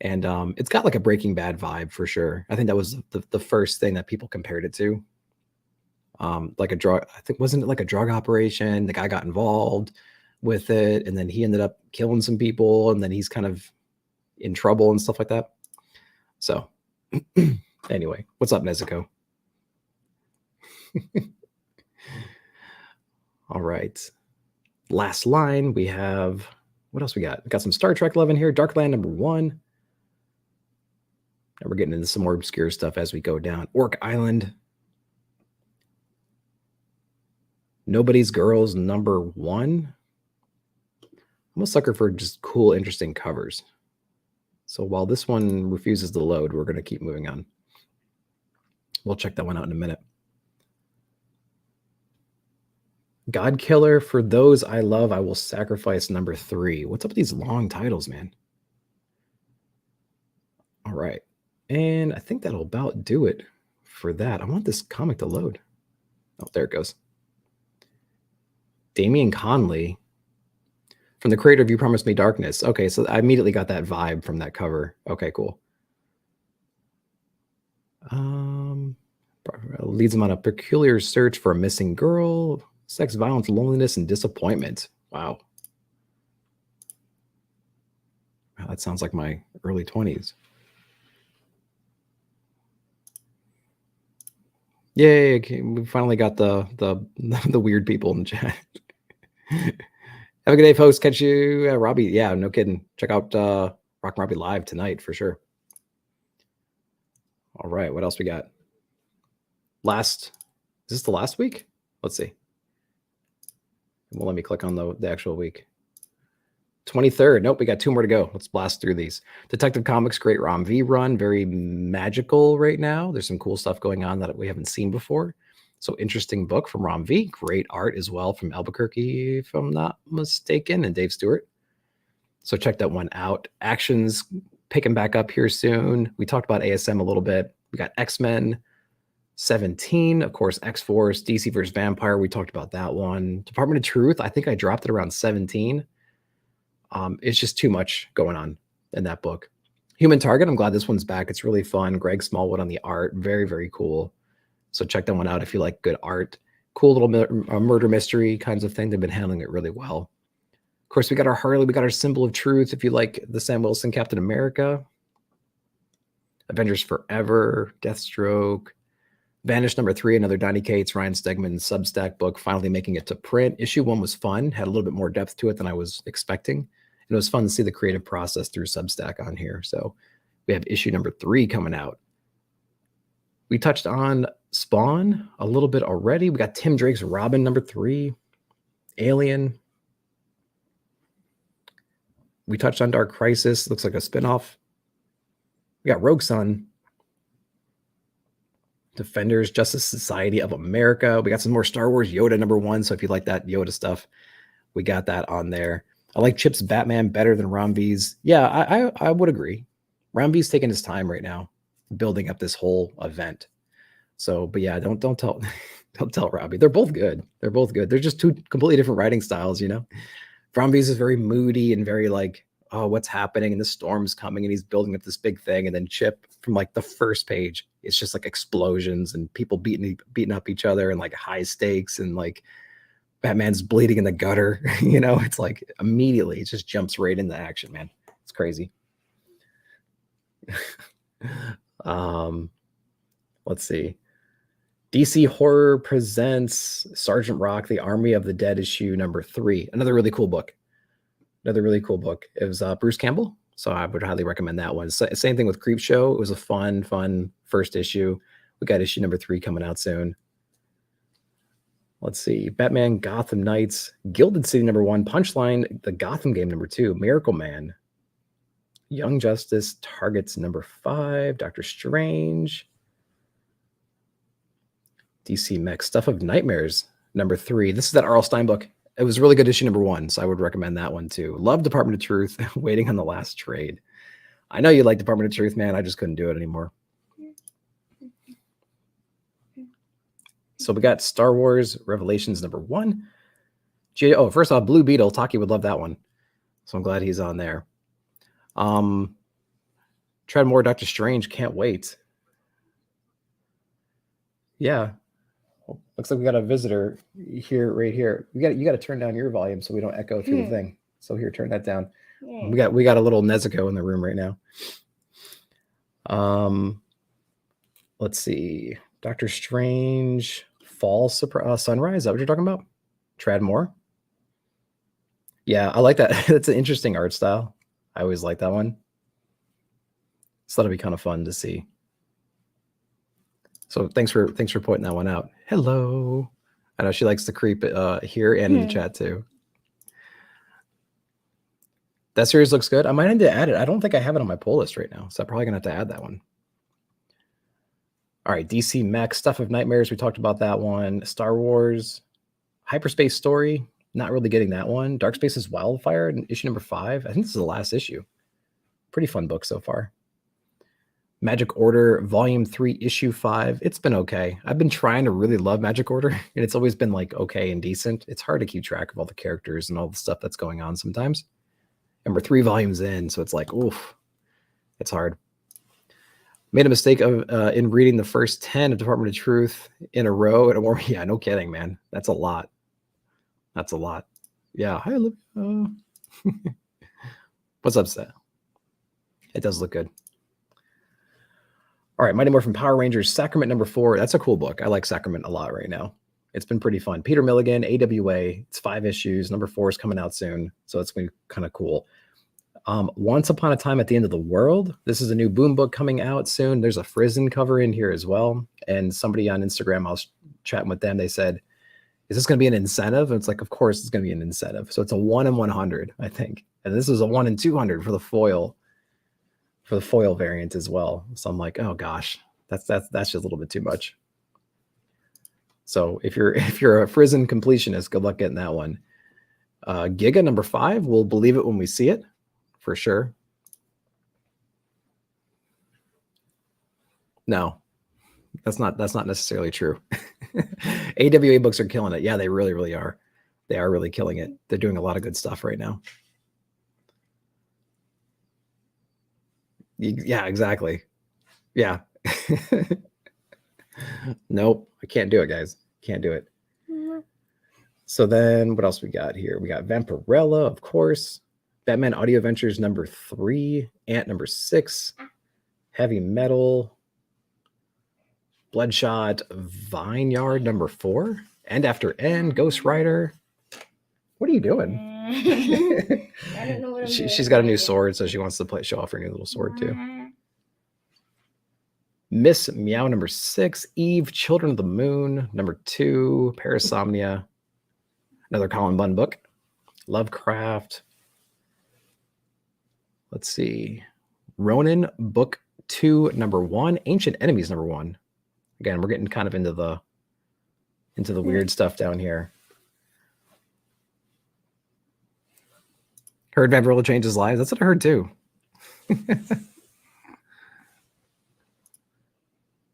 And it's got like a Breaking Bad vibe for sure. I think that was the first thing that people compared it to. Like a drug, I think, wasn't it like a drug operation? The guy got involved with it, and then he ended up killing some people, and then he's kind of in trouble and stuff like that. So anyway, what's up, Nezuko? All right. Last line, we have, what else we got? We got some Star Trek love in here. Darkland #1. And we're getting into some more obscure stuff as we go down. Orc Island. Nobody's Girls #1. I'm a sucker for just cool, interesting covers. So while this one refuses to load, we're going to keep moving on. We'll check that one out in a minute. God Killer, for those I love, I will sacrifice number 3. What's up with these long titles, man? All right. And I think that'll about do it for that. I want this comic to load. Oh, there it goes. Damian Conley from the creator of You Promised Me Darkness. Okay, so I immediately got that vibe from that cover. Okay, cool. Leads him on a peculiar search for a missing girl, sex, violence, loneliness, and disappointment. Wow. Wow, that sounds like my early 20s. Yay, okay, we finally got the weird people in the chat. Have a good day, folks. Catch you, Robbie. Yeah, no kidding. Check out Rock and Robbie live tonight for sure. All right, what else we got? Is this the last week? Let's see. It won't let me click on the actual week. 23rd. Nope, we got 2 more to go. Let's blast through these. Detective Comics, great Rom V run. Very magical right now. There's some cool stuff going on that we haven't seen before. So interesting book from Rom V. Great art as well from Albuquerque, if I'm not mistaken, and Dave Stewart. So check that one out. Action's picking back up here soon. We talked about ASM a little bit. We got X-Men 17, of course, X-Force, DC vs. Vampire. We talked about that one. Department of Truth, I think I dropped it around 17. It's just too much going on in that book. Human Target, I'm glad this one's back. It's really fun. Greg Smallwood on the art. Very, very cool. So check that one out if you like good art. Cool little murder mystery kinds of thing. They've been handling it really well. Of course, we got our Harley. We got our Symbol of Truth if you like the Sam Wilson Captain America. Avengers Forever, Deathstroke. Vanished number 3, another Donny Cates, Ryan Stegman Substack book, finally making it to print. Issue 1 was fun, had a little bit more depth to it than I was expecting. And it was fun to see the creative process through Substack on here. So we have issue number 3 coming out. We touched on Spawn a little bit already. We got Tim Drake's Robin number 3, Alien. We touched on Dark Crisis, looks like a spinoff. We got Rogue Sun. Defenders, Justice Society of America. We got some more Star Wars Yoda number 1. So if you like that Yoda stuff, we got that on there. I like Chip's Batman better than Rom V's. Yeah, I would agree. Rom V's taking his time right now, building up this whole event. So, but yeah, don't tell don't tell Robbie. They're both good. They're both good. They're just 2 completely different writing styles, you know. Rom V's is very moody and very like, oh, what's happening? And the storm's coming and he's building up this big thing. And then Chip, from like the first page, it's just like explosions and people beating up each other and like high stakes and like Batman's bleeding in the gutter. You know, it's like immediately it just jumps right into action, man. It's crazy. Let's see. DC Horror presents Sergeant Rock, The Army of the Dead issue number 3. Another really cool book. It was Bruce Campbell, so I would highly recommend that one. Same thing with Creepshow. It was a fun first issue. We got issue number 3 coming out soon. Let's see. Batman Gotham Knights, Gilded City number 1, Punchline, the Gotham game number 2, Miracle Man, Young Justice, Targets number 5, Doctor Strange, DC Mech, Stuff of Nightmares number 3. This is that R.L. Stine book. It was really good issue number 1, so I would recommend that one too. Love Department of Truth, waiting on the last trade. I know you like Department of Truth, man. I just couldn't do it anymore. So we got Star Wars Revelations number 1. First off, Blue Beetle. Taqi would love that one. So I'm glad he's on there. Tread more Doctor Strange. Can't wait. Yeah. Looks like we got a visitor here, right here. You got to turn down your volume so we don't echo through the thing. So here, turn that down. Yeah. We got a little Nezuko in the room right now. Let's see. Doctor Strange, Fall Sunrise. Is that what you're talking about? Trad Moore. Yeah, I like that. That's an interesting art style. I always like that one. So that'll be kind of fun to see. So thanks for pointing that one out. Hello. I know she likes to creep here and in the chat too. That series looks good. I might need to add it. I don't think I have it on my pull list right now, so I'm probably gonna have to add that one. All right, DC Mech, Stuff of Nightmares. We talked about that one. Star Wars. Hyperspace Story, not really getting that one. Dark Spaces Wildfire, issue number 5. I think this is the last issue. Pretty fun book so far. Magic Order, Volume 3, Issue 5. It's been okay. I've been trying to really love Magic Order, and it's always been like okay and decent. It's hard to keep track of all the characters and all the stuff that's going on sometimes. And we're 3 volumes in, so it's like, oof, it's hard. Made a mistake of in reading the first 10 of Department of Truth in a row. Yeah, no kidding, man. That's a lot. That's a lot. Yeah. Hi, Olivia. What's up, Seth? It does look good. All right, Mighty Morphin Power Rangers, Sacrament number 4. That's a cool book. I like Sacrament a lot right now. It's been pretty fun. Peter Milligan, AWA. It's 5 issues. Number 4 is coming out soon, so it's going to be kind of cool. Once Upon a Time at the End of the World. This is a new Boom book coming out soon. There's a Frizen cover in here as well. And somebody on Instagram, I was chatting with them. They said, is this going to be an incentive? And it's like, of course it's going to be an incentive. So it's a 1 in 100, I think. And this is a 1 in 200 for the foil. For the foil variant as well. So I'm like, oh gosh, that's just a little bit too much. So if you're a Frizen completionist, good luck getting that one. Giga number 5, we'll believe it when we see it, for sure. No, that's not necessarily true. AWA books are killing it. Yeah, they really, really are. They are really killing it. They're doing a lot of good stuff right now. Yeah, exactly. Yeah. Nope, I can't do it, guys. Can't do it. So then what else we got here? We got Vampirella, of course. Batman Audio Adventures number 3. Ant number 6. Heavy Metal. Bloodshot Vineyard number 4. End After End. Ghost Rider. What are you doing? I don't know what I'm doing. She's got a new sword, so she wants to show off her new little sword too. Miss Meow number 6. Eve, Children of the Moon number 2. Parasomnia. Another Colin Bunn book. Lovecraft. Let's see. Ronin book 2 number 1. Ancient Enemies number 1. Again, we're getting kind of into the weird stuff down here. Heard Vampirella changes lives. That's what I heard too.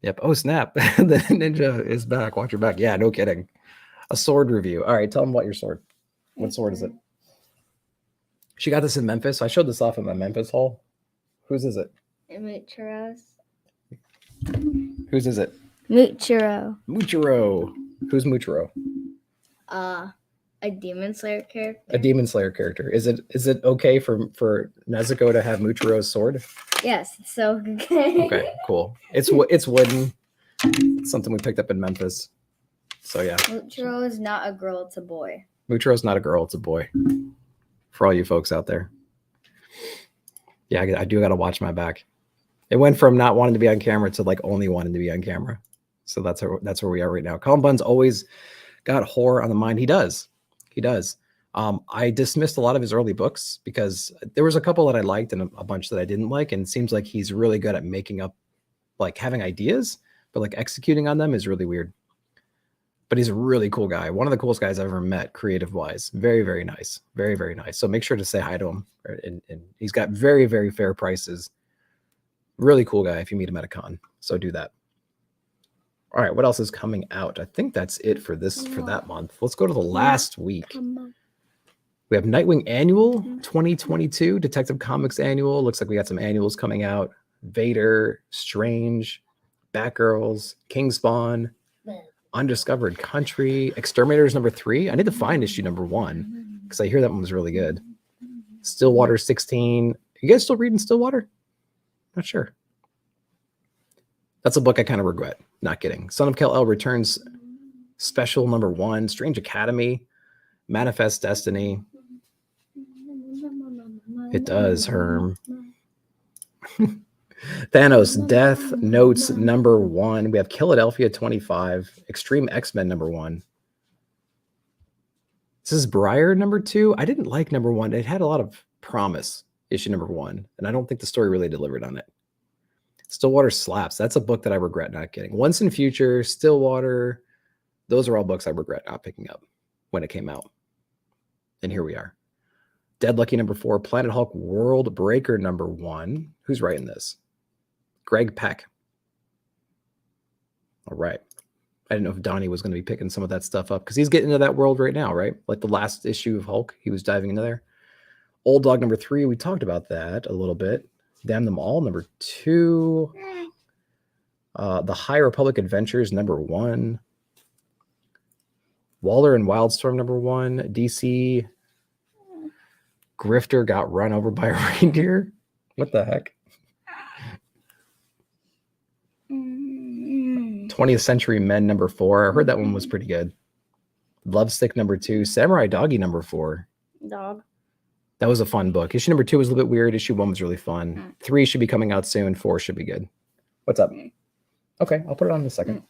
Yep. Oh, snap. The ninja is back. Watch your back. Yeah, no kidding. A sword review. All right, tell them about your sword. What sword is it? She got this in Memphis. I showed this off at my Memphis haul. Whose is it? Muchuro's. Whose is it? Muchuro. Muchuro. Who's Muchuro? A Demon Slayer character. A Demon Slayer character. Is it okay for Nezuko to have Muchuro's sword? Yes, it's so okay. Okay, cool. It's wooden. It's something we picked up in Memphis. So yeah. Muchuro is not a girl, it's a boy. Muchuro's not a girl, it's a boy. For all you folks out there. Yeah, I do got to watch my back. It went from not wanting to be on camera to like only wanting to be on camera. So that's where we are right now. Colin Bunn's always got horror on the mind. He does. I dismissed a lot of his early books because there was a couple that I liked and a bunch that I didn't like. And it seems like he's really good at making up, like having ideas, but like executing on them is really weird. But he's a really cool guy. One of the coolest guys I've ever met, creative wise. Very, very nice. Very, very nice. So make sure to say hi to him. And he's got very, very fair prices. Really cool guy if you meet him at a con. So do that. All right, what else is coming out? I think that's it for that month. Let's go to the last week. We have Nightwing Annual 2022, Detective Comics Annual. Looks like we got some annuals coming out. Vader, Strange, Batgirls, King Spawn, Undiscovered Country, Exterminators number 3. I need to find issue number 1 because I hear that one was really good. Stillwater 16. You guys still reading Stillwater? Not sure. That's a book I kind of regret not getting. Son of Kal-El returns special number 1. Strange Academy, Manifest Destiny. It does, Herm. Thanos Death Notes number 1. We have Philadelphia 25. Extreme X-Men number 1. This is Briar number 2. I didn't like number 1. It had a lot of promise, issue number 1. And I don't think the story really delivered on it. Stillwater slaps. That's a book that I regret not getting. Once in Future, Stillwater. Those are all books I regret not picking up. when it came out. And here we are. Dead Lucky number 4, Planet Hulk World Breaker number 1. Who's writing this? Greg Peck. All right. I didn't know if Donnie was going to be picking some of that stuff up because he's getting into that world right now, right? Like the last issue of Hulk, he was diving into there. Old Dog number 3, we talked about that a little bit. Damn Them All number 2. The High Republic Adventures number 1. Waller and Wildstorm number 1. DC Grifter got run over by a reindeer. What the heck? 20th Century Men number 4. I heard that one was pretty good. Lovestick number 2. Samurai Doggy number 4. Dog. That was a fun book. Issue number 2 was a little bit weird. Issue 1 was really fun. 3 should be coming out soon. 4 should be good. What's up? Okay, I'll put it on in a second.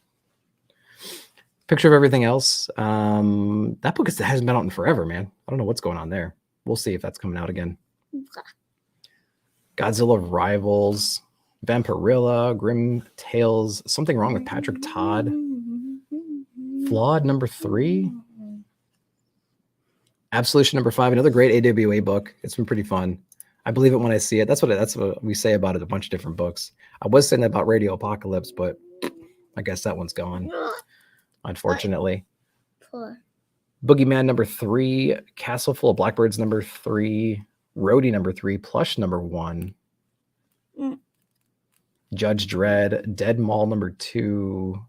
Picture of everything else. That book hasn't been out in forever, man. I don't know what's going on there. We'll see if that's coming out again. Godzilla Rivals, Vampirella, Grim Tales, Something Wrong with Patrick Todd, Flawed number 3, Absolution number 5, another great AWA book. It's been pretty fun. I believe it when I see it. That's what we say about it. A bunch of different books. I was saying that about Radio Apocalypse, but I guess that one's gone, unfortunately. Boogeyman number 3, Castle Full of Blackbirds number 3, Rhodey number 3, Plush number 1, Judge Dredd, Dead Mall number 2,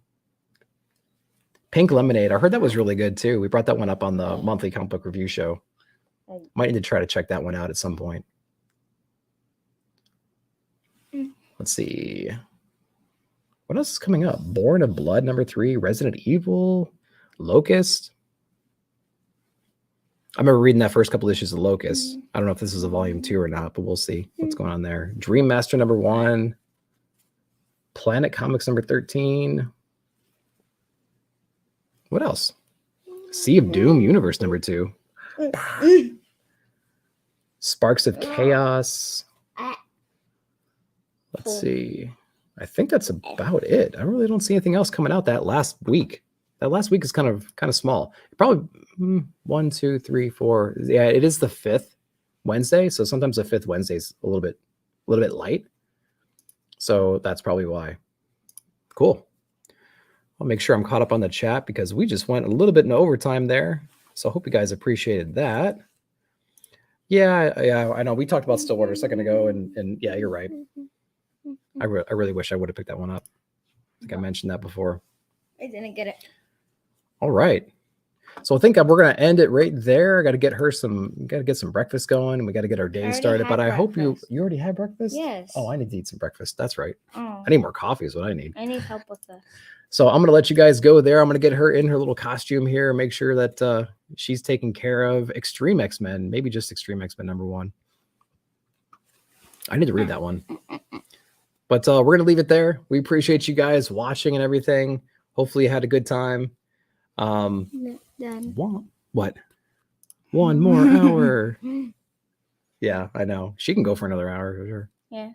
Pink Lemonade. I heard that was really good too. We brought that one up on the monthly comic book review show. Might need to try to check that one out at some point. Let's see. What else is coming up? Born of Blood number 3, Resident Evil, Locust. I remember reading that first couple issues of Locust. I don't know if this is a volume 2 or not, but we'll see what's going on there. Dream Master number 1, Planet Comics number 13. What else? Sea of Doom Universe number 2. Sparks of Chaos. Let's see. I think that's about it. I really don't see anything else coming out that last week. That last week is kind of small. Probably 1, 2, 3, 4. Yeah, it is the 5th Wednesday, so sometimes the 5th Wednesday is a little bit light. So that's probably why. Cool. I'll make sure I'm caught up on the chat because we just went a little bit in overtime there. So I hope you guys appreciated that. Yeah, I know. We talked about Stillwater a second ago, and yeah, you're right. I really wish I would have picked that one up. I think I mentioned that before. I didn't get it. All right. So I think we're going to end it right there. I got to get some breakfast going, and we got to get our day started. But I hope you already had breakfast? Yes. Oh, I need to eat some breakfast. That's right. Oh. I need more coffee is what I need. I need help with this. So I'm going to let you guys go there. I'm going to get her in her little costume here, make sure that she's taken care of. Extreme X-Men, maybe just Extreme X-Men number 1. I need to read that one. But we're going to leave it there. We appreciate you guys watching and everything. Hopefully you had a good time. What? One more hour. Yeah, I know. She can go for another hour for sure. Yeah.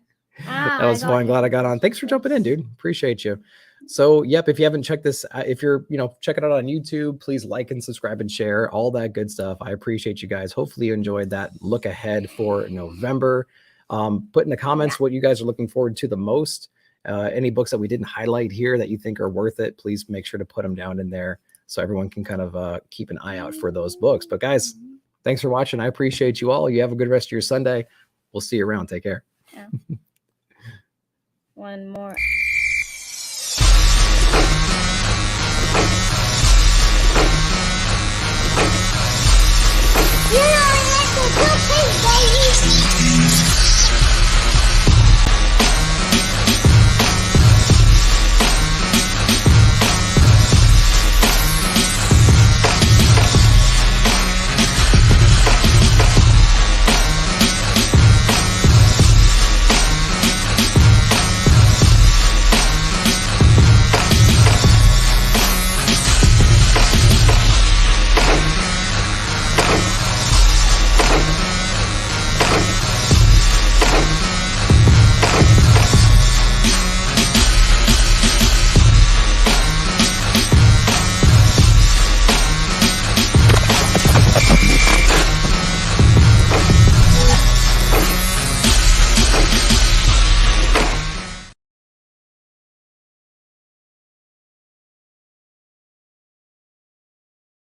That was fun. Glad I got on. Thanks for jumping in, dude. Appreciate you. So, yep, if you haven't checked this, if you're, checking it out on YouTube, please like and subscribe and share all that good stuff. I appreciate you guys. Hopefully you enjoyed that look ahead for November. Put in the comments what you guys are looking forward to the most. Any books that we didn't highlight here that you think are worth it, please make sure to put them down in there so everyone can kind of keep an eye out for those books. But guys, thanks for watching. I appreciate you all. You have a good rest of your Sunday. We'll see you around. Take care. Yeah. One more. You know,